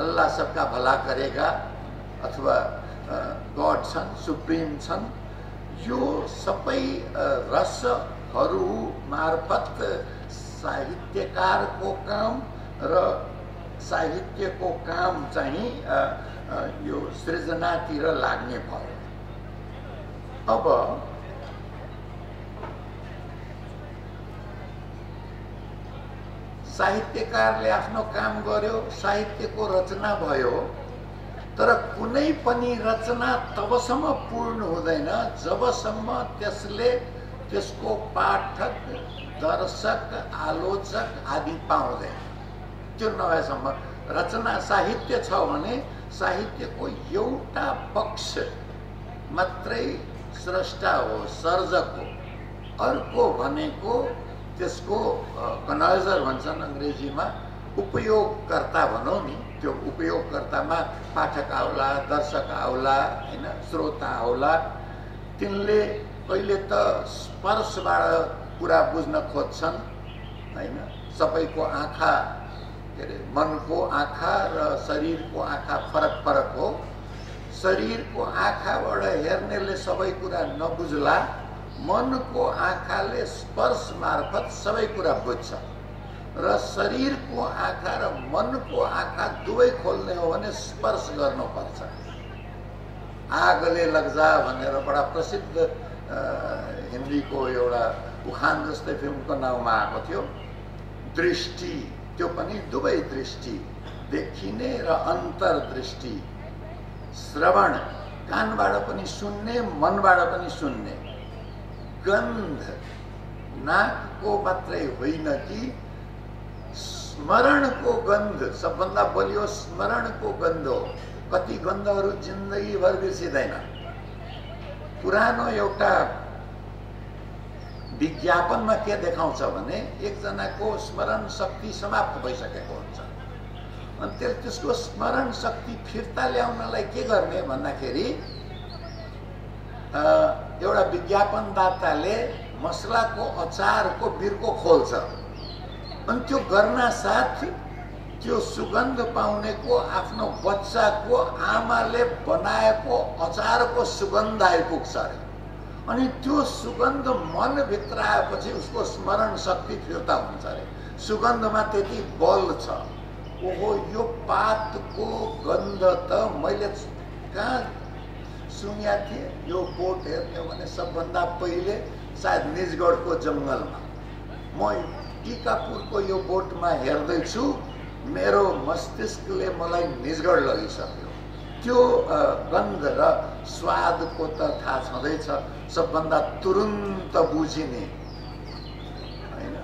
अल्लाह सबका भला करेगा, अथवा गॉड छन्, सुप्रिम छन्। यो सबै रसहरू मार्फत साहित्यकारको काम र साहित्यको काम चाहिँ यो सृजनातिर लाग्ने भयो। अब साहित्यकारले आफ्नो काम गर्यो, साहित्यको रचना भयो, तर कुनै पनि रचना तबसम्म पूर्ण हुँदैन जबसम्म त्यसले त्यसको पाठक, दर्शक, आलोचक आदि पाउँदैन। त्यो नभएसम्म रचना साहित्य छ भने साहित्यको एउटा पक्ष मात्रै स्रष्टा हो, सर्जक हो। अर्को भनेको त्यसको कन्जर भन्छन् अंग्रेजीमा, उपयोगकर्ता भनौं नि। त्यो उपयोगकर्तामा पाठक आउला, दर्शक आउला, हैन, श्रोता आउला। तिनले पहिले त स्पर्शबाट कुरा बुझ्न खोज्छन्, हैन। सबैको आँखा के अरे मनको आँखा र शरीरको आँखा फरक फरक हो। शरीरको आँखाबाट हेर्नेले सबै कुरा नबुझ्ला, मनको आँखाले स्पर्श मार्फत सबै कुरा बुझ्छ। र शरीरको आँखा र मनको आँखा दुवै खोल्ने हो भने स्पर्श गर्नुपर्छ। आगले लग्जा भनेर बडा प्रसिद्ध हिन्दीको एउटा उखान जस्तै फिल्मको नाउँमा आएको थियो। दृष्टि, त्यो पनि दुवै दृष्टि, देखिने र अन्तर्दृष्टि। श्रवण, कानबाट पनि सुन्ने, मनबाट पनि सुन्ने। गन्ध, नाकको मात्रै होइन कि स्मरणको गन्ध सबभन्दा बलियो स्मरणको गन्ध हो। कति गन्धहरू जिन्दगीभर बिर्सिँदैन। पुरानो एउटा विज्ञापनमा के देखाउँछ भने एकजनाको स्मरण शक्ति समाप्त भइसकेको हुन्छ। अनि त्यसको स्मरण शक्ति फिर्ता ल्याउनलाई के गर्ने भन्दाखेरि एउटा विज्ञापनदाताले मसलाको अचारको बिर्को खोल्छ अनि त्यो गर्न साथ त्यो सुगन्ध पाउनेको आफ्नो बच्चाको आमाले बनाएको अचारको सुगन्ध आइपुग्छ अरे अनि त्यो सुगन्ध मनभित्र आएपछि उसको स्मरण शक्ति फिर्ता हुन्छ अरे सुगन्धमा त्यति बल छ ओहो यो पातको गन्ध त मैले कहाँ सुनेका थिएँ यो बोट हेर्ने हो भने सबभन्दा पहिले सायद निजगढको जङ्गलमा म टिकापुरको यो बोटमा हेर्दैछु मेरो मस्तिष्कले मलाई निजगढ लगिसक्यो त्यो गन्ध र स्वादको त थाहा छँदैछ सबभन्दा तुरुन्त बुझिने हैन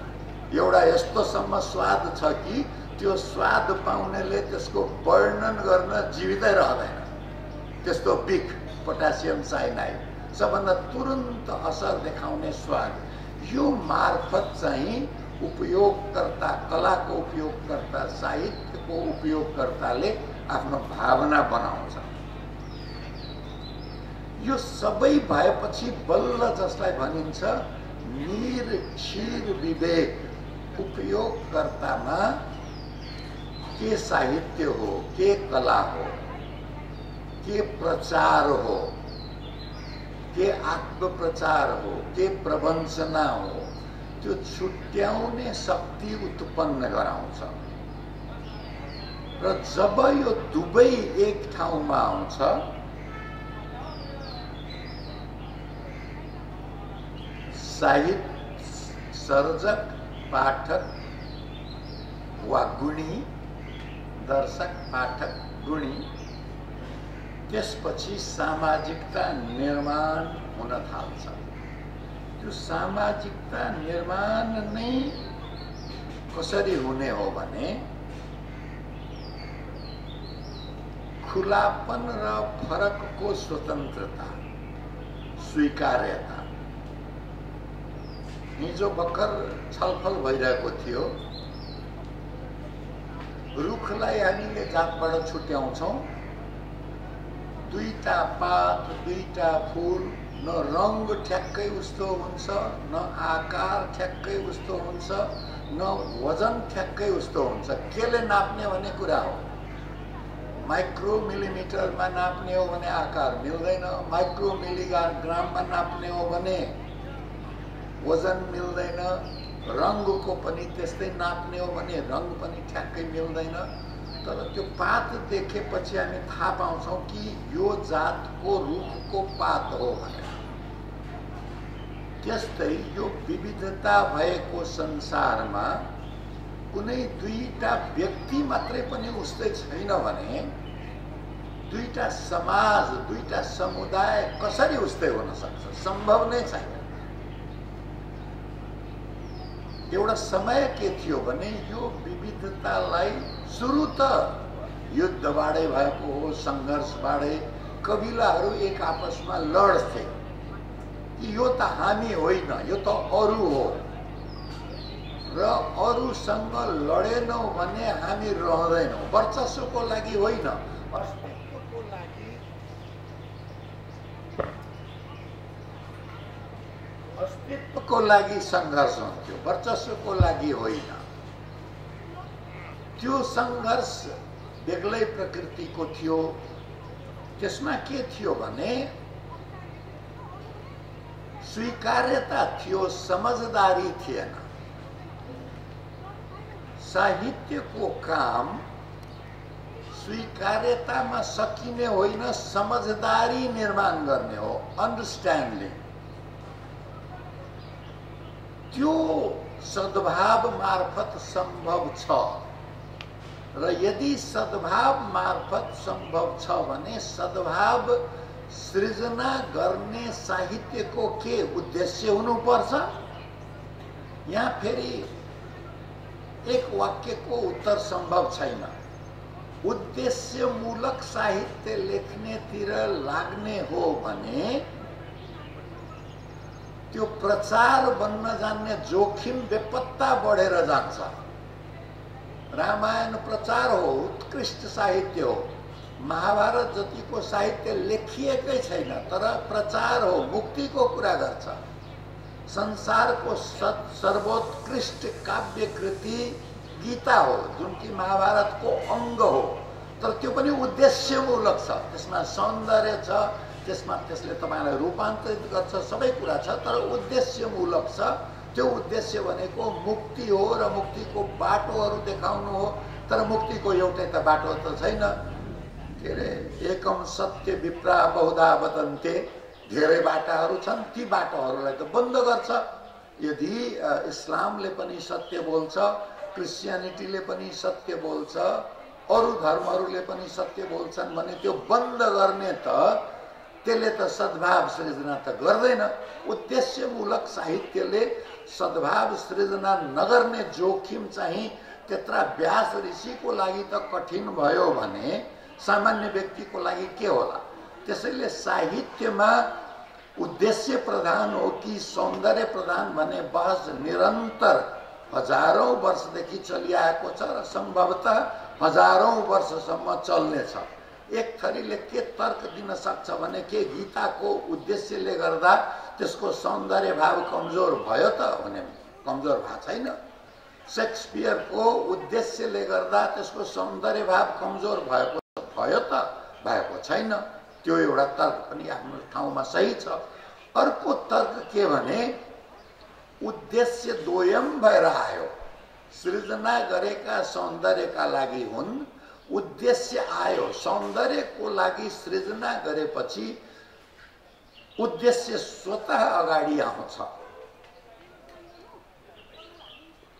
एउटा यस्तोसम्म स्वाद छ कि त्यो स्वाद पाउनेले त्यसको वर्णन गर्न जीवितै रहँदैन त्यस्तो बिख पोटासियम साइनाइड सबभन्दा तुरुन्त असर देखाउने स्वाद यो मार्फत चाहिँ उपयोगकर्ता कलाको उपयोगकर्ता साहित्यको उपयोगकर्ताले आफ्नो भावना बनाउँछ यो सबै भएपछि बल्ल जसलाई भनिन्छ निरक्षीर विवेक उपयोगकर्तामा के साहित्य हो के कला हो के प्रचार हो के आत्मप्रचार हो के प्रवञ्चना हो त्यो छुट्याउने शक्ति उत्पन्न गराउँछ र जब यो दुवै एक ठाउँमा आउँछ साहित्य सर्जक पाठक वा गुणी दर्शक पाठक गुणी त्यसपछि सामाजिकता निर्माण हुन थाल्छ त्यो सामाजिकता निर्माण नै कसरी हुने हो भने खुलापन र फरकको स्वतन्त्रता स्वीकार्यता हिजो भर्खर छलफल भइरहेको थियो रुखलाई हामीले जातबाट छुट्याउँछौँ दुईटा पात दुईटा फूल न रंग ठ्याक्कै उस्तो हुन्छ न आकार ठ्याक्कै उस्तो हुन्छ न वजन ठ्याक्कै उस्तो हुन्छ केले नाप्ने भन्ने कुरा हो माइक्रो मिलिमिटरमा नाप्ने हो भने आकार मिल्दैन माइक्रो मिलिग्राममा नाप्ने हो भने वजन मिल्दैन रंगको पनि त्यस्तै नाप्ने हो भने रंग पनि ठ्याक्कै मिल्दैन तर त्यो पात देखेपछि हामी थाहा पाउँछौं कि यो जातको रुखको पात हो भनेर त्यस्तै यो विविधता भएको संसारमा कुनै दुईटा व्यक्ति मात्रै पनि उस्तै छैन भने दुईटा समाज दुईटा समुदाय कसरी उस्तै हुन सक्छ संभव नै छैन एउटा समय के थियो भने यो विविधतालाई सुरु त युद्धबाटै भएको हो संघर्षबाटै कबिलाहरू एक आपसमा लड्थे कि यो त हामी होइन यो त अरू हो र अरूसँग लडेनौं भने हामी रहँदैनौं वर्चस्वको लागि होइन अस्तित्वको लागि अस्तित्वको लागि संघर्ष हुन्थ्यो वर्चस्वको लागि होइन त्यो संघर्ष बेग्लै प्रकृतिको थियो त्यसमा के थियो भने स्वीकार्यता थियो समझदारी थिएन साहित्यको काम स्वीकार्यतामा सकिने होइन समझदारी निर्माण गर्ने हो अन्डरस्ट्यान्डिङ त्यो सद्भाव मार्फत सम्भव छ र यदि सद्भाव मार्फत सम्भव छ भने सद्भाव सृजना गर्ने साहित्यको के उद्देश्य हुनुपर्छ यहाँ फेरि एक वाक्यको उत्तर सम्भव छैन उद्देश्यमूलक साहित्य लेख्नेतिर लाग्ने हो भने त्यो प्रचार बन्न जान्ने जोखिम बेपत्ता बढेर जान्छ रामायण प्रचार हो, उत्कृष्ट साहित्य हो। महाभारत जतिको साहित्य लेखिएकै छैन, तर प्रचार हो, मुक्तिको कुरा गर्छ। संसारको सर्वोत्कृष्ट काव्य कृति गीता हो, जुन कि महाभारतको अङ्ग हो, तर त्यो पनि उद्देश्यमूलक छ। त्यसमा सौन्दर्य छ, त्यसले तपाईलाई रूपान्तरित गर्छ, सबै कुरा छ, तर उद्देश्यमूलक छ। त्यो उद्देश्य भनेको मुक्ति हो र मुक्तिको बाटोहरू देखाउनु हो, तर मुक्तिको एउटै त बाटो त छैन। के अरे एकम सत्य विप्रा बहुधा वदन्ते, धेरै बाटाहरू छन्, ती बाटोहरूलाई त बन्द गर्छ। यदि इस्लामले पनि सत्य बोल्छ, क्रिस्चियनिटीले पनि सत्य बोल्छ, अरू धर्महरूले पनि सत्य बोल्छन् भने त्यो बन्द गर्ने त त्यसले त सद्भाव सृजना त गर्दैन। उद्देश्यमूलक साहित्यले सद्भाव सृजना नगर्ने जोखिम चाहिँ त्यत्रा व्यास ऋषिको लागि त कठिन भयो भने सामान्य व्यक्तिको लागि के होला? त्यसैले साहित्यमा उद्देश्य प्रधान हो कि सौन्दर्य प्रधान भन्ने बहस निरन्तर हजारौं वर्षदेखि चलिआएको छ र सम्भवतः हजारौं वर्षसम्म चल्नेछ। एक थरीले के तर्क दिन सक्छ भने के गीताको उद्देश्यले गर्दा त्यसको सौन्दर्य भाव कमजोर भयो त भने कमजोर भएको छैन। शेक्सपियरको उद्देश्यले गर्दा त्यसको सौन्दर्य भाव कमजोर भयो त भएको छैन। त्यो एउटा तर्क पनि आफ्नो ठाउँमा सही छ। अर्को तर्क के भने उद्देश्य दोयम भएर आयो। सृजना गरेका सौन्दर्यका लागि हुन्, उद्देश्य आयो सौन्दर्यको लागि सृजना गरेपछि उद्देश्य स्वतः अगाडि आउँछ।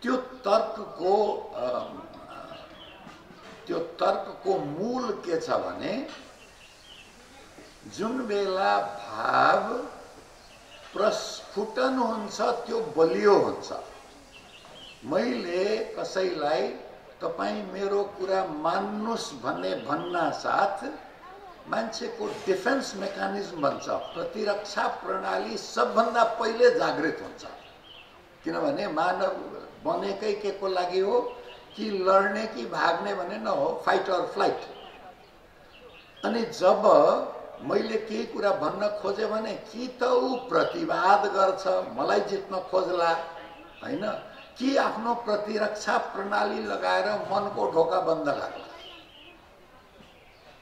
त्यो तर्कको मूल के छ भने जुन बेला भाव प्रस्फुटन हुन्छ त्यो बलियो हुन्छ। मैले कसैलाई तपाईं मेरो कुरा मान्नुस् भन्ने भन्नासाथ मान्छेको डिफेन्स मेकानिजम भन्छ, प्रतिरक्षा प्रणाली सबभन्दा पहिले जागृत हुन्छ। किनभने मानव बनेकै के को लागि हो कि लड्ने कि भाग्ने भने न हो, फाइट अर फ्लाइट। अनि जब मैले केही कुरा भन्न खोजे भने कि त ऊ प्रतिवाद गर्छ, मलाई जित्न खोज्ला हैन, कि आफ्नो प्रतिरक्षा प्रणाली लगाएर मनको ढोका बन्द गर्ला।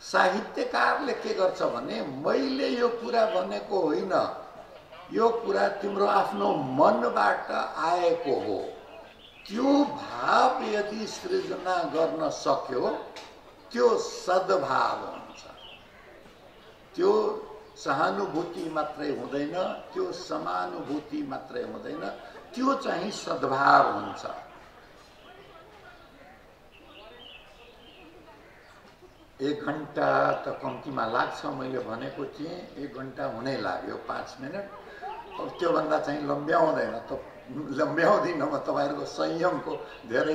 साहित्यकारले के गर्छ भने मैले यो कुरा भनेको होइन, यो कुरा तिम्रो आफ्नो मनबाट आएको हो। त्यो भाव यदि सृजना गर्न सक्यो त्यो सद्भाव हुन्छ। त्यो सहानुभूति मात्रै हुँदैन, त्यो समानुभूति मात्रै हुँदैन, त्यो चाहिँ सद्भाव हुन्छ। एक घण्टा त कम्तीमा लाग्छ, मैले भनेको थिएँ 1 घण्टा हुनै लाग्यो 5 मिनट। अब त्योभन्दा चाहिँ लम्ब्याउँदैन त, लम्ब्याउँदिन म तपाईहरुको संयमको धेरै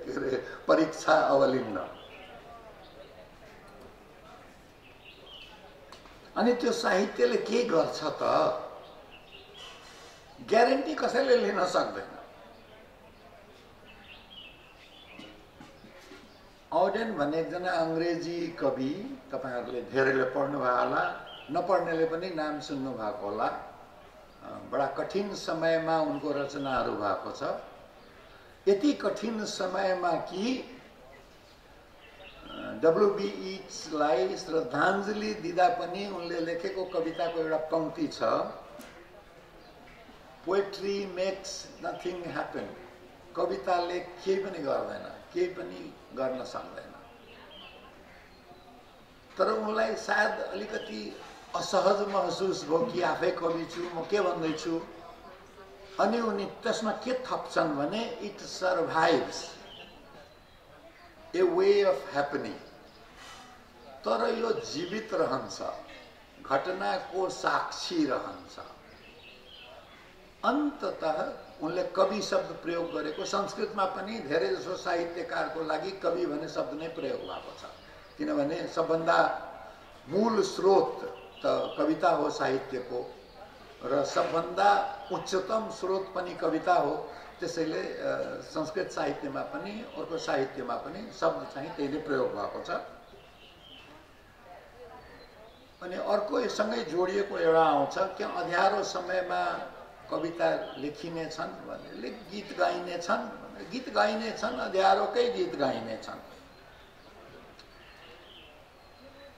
के अरे परीक्षा अवलिन्न। अनि त्यो साहित्यले के गर्छ त, ग्यारेन्टी कसैले लिन सक्दैन। औडेन भन्ने एकजना अंग्रेजी कवि, तपाईहरुले धेरैले पढ्नु भयो होला, नपढ्नेले पनि नाम सुन्नु भएको होला। बडा कठिन समयमा उनको रचनाहरू भएको छ। यति कठिन समयमा कि डब्ल्युबी यीट्सलाई श्रद्धाञ्जली दिँदा पनि उनले लेखेको कविताको एउटा पंक्ति छ, पोएट्री मेक्स नथिङ ह्यापन। कविताले केही पनि गर्दैन, केही पनि गर्न सक्दैन। तर उनलाई सायद अलिकति असहज महसुस भयो कि आफै कवि छु, म के भन्दैछु। अनि उनी त्यसमा के थप्छन् भने it survives A way of happening. तर यो जीवित रहन्छ, घटनाको साक्षी रहन्छ। अन्ततः उनले कवि शब्द प्रयोग गरेको, संस्कृतमा पनि धेरै जसो साहित्यकारको लागि कवि भन्ने शब्द नै प्रयोग भएको छ। किनभने सबभन्दा मूल स्रोत त कविता हो साहित्यको, र सबभन्दा उच्चतम स्रोत पनि कविता हो। त्यसैले संस्कृत साहित्यमा पनि अर्को साहित्यमा पनि शब्द चाहिँ त्यही नै प्रयोग भएको छ। अनि अर्को यससँगै जोडिएको एउटा आउँछ कि अँध्यारो समयमा कविता लेखिने छन् भने गीत गाइने छन्, गीत गाइने छन्, अँध्यारोकै गीत गाइने छन्।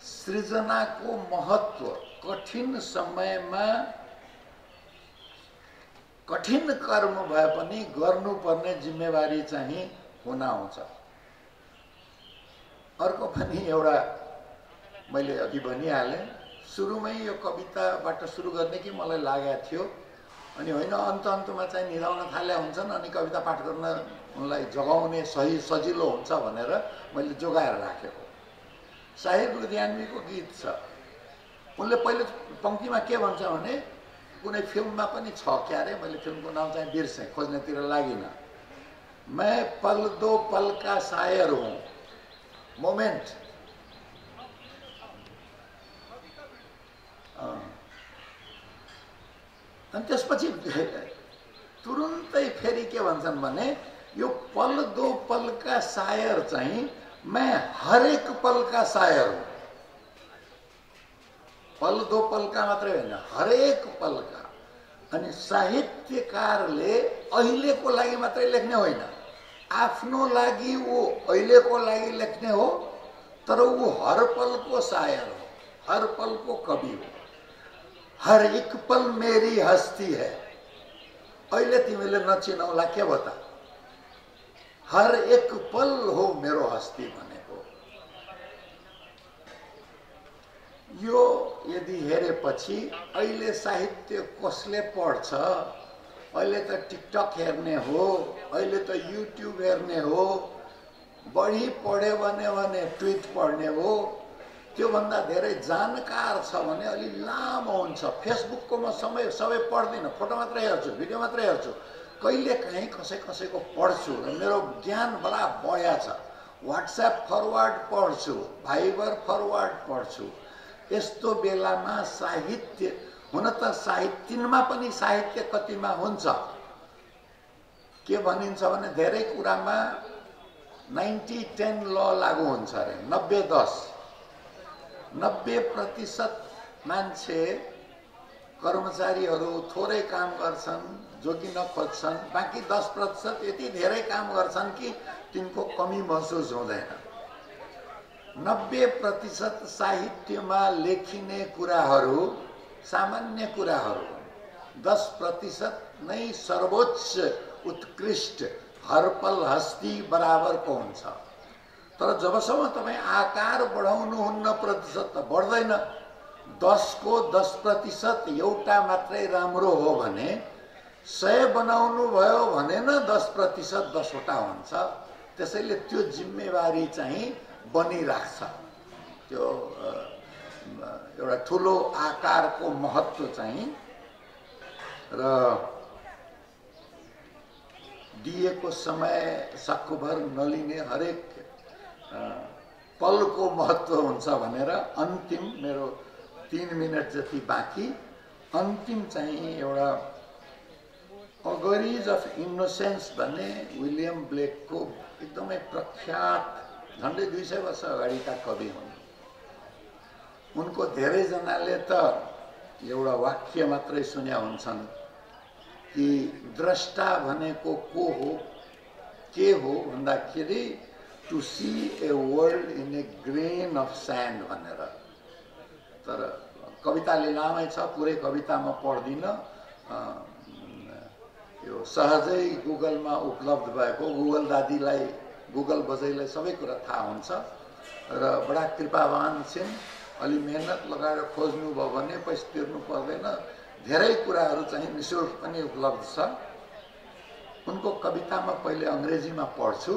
सृजनाको महत्त्व कठिन समयमा कठिन कर्म भए पनि गर्नुपर्ने जिम्मेवारी चाहिँ हुन आउँछ। अर्को पनि एउटा मैले अघि भनिहालेँ, सुरुमै यो कविताबाट सुरु गर्ने कि मलाई लागेको थियो, अनि होइन अन्तमा चाहिँ निदाउन थाले हुन्छन्, अनि कविता पाठ गर्न उनलाई जगाउने सही सजिलो हुन्छ भनेर मैले जोगाएर राखेको। साहिर लुधियानवीको गीत छ, उनले पहिले पंक्तिमा के भन्छ भने कुनै फिल्ममा पनि छ क्या अरे, मैले फिल्मको नाम चाहिँ बिर्सेँ, खोज्नेतिर लागिनँ। मैं पल दो पल का शायर हूँ, मोमेन्ट। अनि त्यसपछि तुरुन्तै फेरि के भन्छन् भने यो पल दो पल का शायर चाहिँ मैं हरेक पल का शायर हूँ। पल दो पल का मात्रै होइन, हरेक पल का। अनि साहित्यकारले अहिलेको लागि मात्रै लेख्ने होइन, आफ्नो लागि वो अहिलेको लागि लेख्ने हो, तर वो हर पलको शायर हो, हर पलको कवि हो। हर एक पल मेरी हस्ती है, अहिले तिमीले नचिनौला के बता, हर एक पल हो मेरो हस्ती भनेको। यो यदि हेरेपछि अहिले साहित्य कसले पढ्छ? अहिले त टिकटक हेर्ने हो, अहिले त युट्युब हेर्ने हो, बढी पढ्यो भने ट्विट पढ्ने हो। त्योभन्दा धेरै जानकार छ भने अलि लामो हुन्छ। फेसबुकको म सबै पढ्दिनँ, फोटो मात्रै हेर्छु, भिडियो मात्रै हेर्छु, कहिले काहीँ कसैको पढ्छु र मेरो ज्ञान बडा बढ्या छ। व्हाट्सएप फरवर्ड पढ्छु, भाइबर फरवर्ड पढ्छु। यस्तो बेलामा साहित्य हुन त साहित्यमा पनि साहित्य कतिमा हुन्छ के भनिन्छ भने धेरै कुरामा 90-10 ल लागू हुन्छ अरे, 90-10। 90% मान्छे कर्मचारीहरू थोरै काम गर्छन्, जोगिन खोज्छन्, बाँकी 10% यति धेरै काम गर्छन् कि तिनको कमी महसुस हुँदैन। 90% साहित्यमा लेखिने कुराहरू सामान्य कुराहरू, 10% नै सर्वोच्च उत्कृष्ट हरपल हस्ती बराबरको हुन्छ। तर जबसम्म तपाईँ आकार बढाउनुहुन्न प्रतिशत त बढ्दैन। 10को 10% एउटा मात्रै राम्रो हो भने 100 बनाउनु भयो भने न 10% 10वटा हुन्छ। त्यसैले त्यो जिम्मेवारी चाहिँ बनिराख्छ। त्यो एउटा ठुलो आकारको महत्त्व चाहिँ र दिएको समय सक्कुभर नलिने हरेक पलको महत्त्व हुन्छ भनेर अन्तिम मेरो 3 मिनट जति बाँकी अन्तिम चाहिँ एउटा अगरिज अफ इनोसेन्स भन्ने विलियम ब्लेकको एकदमै प्रख्यात झन्डै 200 वर्ष अगाडिका कवि हुन्। उनको धेरैजनाले त एउटा वाक्य मात्रै सुन्या हुन्छन् कि द्रष्टा भनेको को हो, के हो भन्दाखेरि to see a world in a grain of sand भनेर। तर कविताले लामै छ, पुरै कविता म पढ्दिनँ। यो सहजै गुगलमा उपलब्ध भएको, गुगल दादीलाई, गुगल बजैलाई सबै कुरा थाहा हुन्छ र बडा कृपावान छिन्। अलि मेहनत लगाएर खोज्नुभयो भने पैसा तिर्नु पर्दैन, धेरै कुराहरू चाहिँ निःशुल्क पनि उपलब्ध छ। उनको कविता म पहिले अङ्ग्रेजीमा पढ्छु।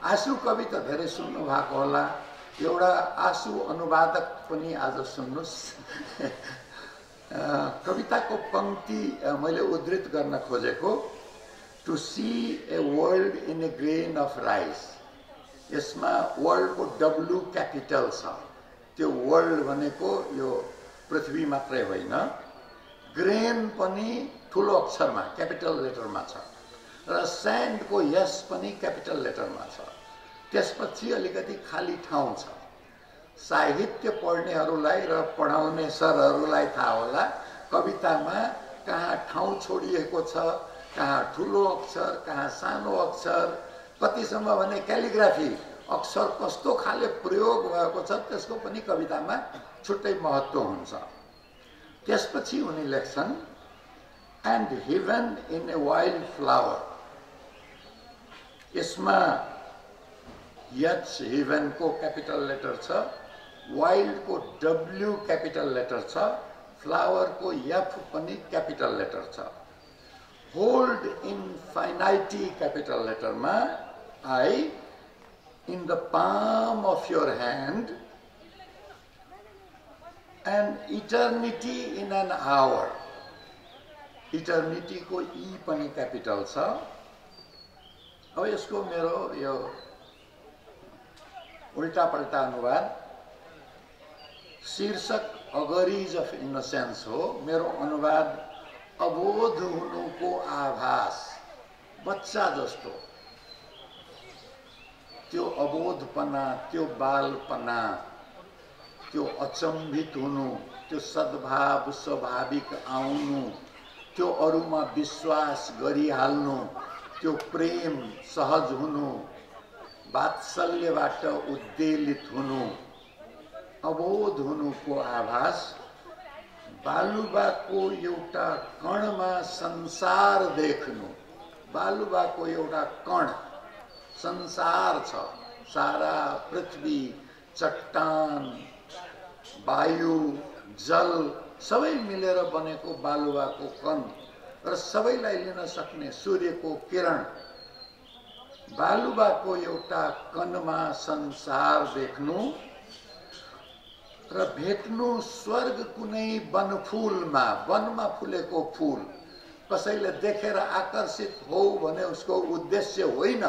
आँसु कवि त धेरै सुन्नु भएको होला, एउटा आँसु अनुवादक पनि आज सुन्नुहोस्। कविताको पंक्ति मैले उद्धृत गर्न खोजेको, to see a world in a grain of rice. यसमा वर्ल्डको डब्लु क्यापिटल छ। त्यो वर्ल्ड भनेको यो पृथ्वी मात्रै होइन, ग्रेन पनि ठुलो अक्षरमा क्यापिटल लेटरमा छ। र स्यान्डको यस पनि क्यापिटल लेटरमा छ। त्यसपछि अलिकति खाली ठाउँ छ। साहित्य पढ्नेहरूलाई र पढाउने सरहरूलाई थाहा होला कवितामा कहाँ ठाउँ छोडिएको छ, कहाँ ठुलो अक्षर, कहाँ सानो अक्षर, कतिसम्म भने क्यालिग्राफी अक्षर कस्तो खाले प्रयोग भएको छ त्यसको पनि कवितामा छुट्टै महत्त्व हुन्छ। त्यसपछि उनी लेख्छन् and heaven in a wild flower. यसमा यच हेभनको क्यापिटल लेटर छ, वाइल्डको डब्ल्यू क्यापिटल लेटर छ, फ्लावरको एफ पनि क्यापिटल लेटर छ। होल्ड इन फाइनाइटी क्यापिटल लेटरमा I in the palm of your hand and eternity in an hour. इटर्निटीको E पनि capital छ। अब यसको मेरो यो उल्टा पल्टा अनुवाद, शीर्षक अगरीज अफ इनोसेन्स हो, मेरो अनुवाद अबोध हुनुको आभास, बच्चा जस्तो त्यो अबोधपना, त्यो बालपना, त्यो अचम्भित हुनु, त्यो सद्भाव स्वाभाविक आउनु, त्यो अरूमा विश्वास गरिहाल्नु, त्यो प्रेम सहज हुनु, वात्सल्यबाट उद्वेलित हुनु, अबोध हुनुको आभास, बालुवाको एउटा कणमा संसार देख्नु। बालुवाको एउटा कण संसार छ, सारा पृथ्वी, चट्टान, वायु, जल सबै मिलेर बनेको बालुवाको कण र सबैलाई लिन सक्ने सूर्यको किरण। बालुवाको एउटा कणमा संसार देख्नु र भेट्नु स्वर्ग कुनै वनफूलमा, वनमा फुलेको फूल। कसैले देखेर आकर्षित हो भने उसको उद्देश्य होइन,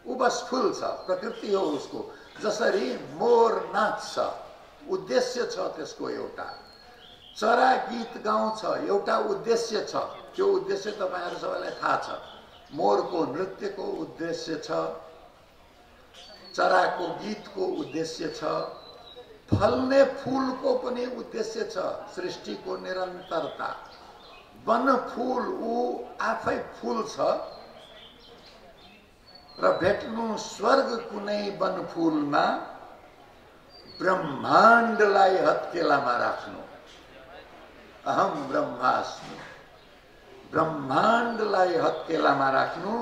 ऊ बस फूल छ, प्रकृति हो उसको। जसरी मोर नाच्छ, उद्देश्य छ त्यसको एउटा। चरा गीत गाउँछ, एउटा उद्देश्य छ, त्यो उद्देश्य तपाईहरु सबैलाई थाहा छ। मोरको नृत्यको उद्देश्य छ, चराको गीतको उद्देश्य छ, फल्ने फूलको पनि उद्देश्य छ, सृष्टिको निरन्तरता। वन फूल ऊ आफै फूल छ र भेट्नु स्वर्ग कुनै वन फूलमा, ब्रह्माण्डलाई हत्केलामा राख्नु। अहम ब्रह्मास्मि, ब्रह्माण्डलाई हत्केलामा राख्नु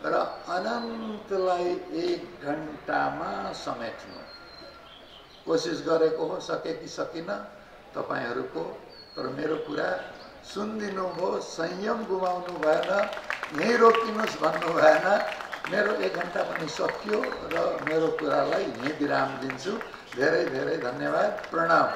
र अनन्तलाई 1 घण्टामा समेट्नु। कोसिस गरेको हो, सके कि सकिन तपाईहरुको, तर मेरो कुरा सुनिदिनु भयो, संयम गुमाउनु भएन, यही रोकिनुस् भन्नु भएन। मेरो 1 घण्टा पनि सकियो र मेरो कुरालाई यही विराम दिन्छु। धेरै धेरै धन्यवाद, प्रणाम।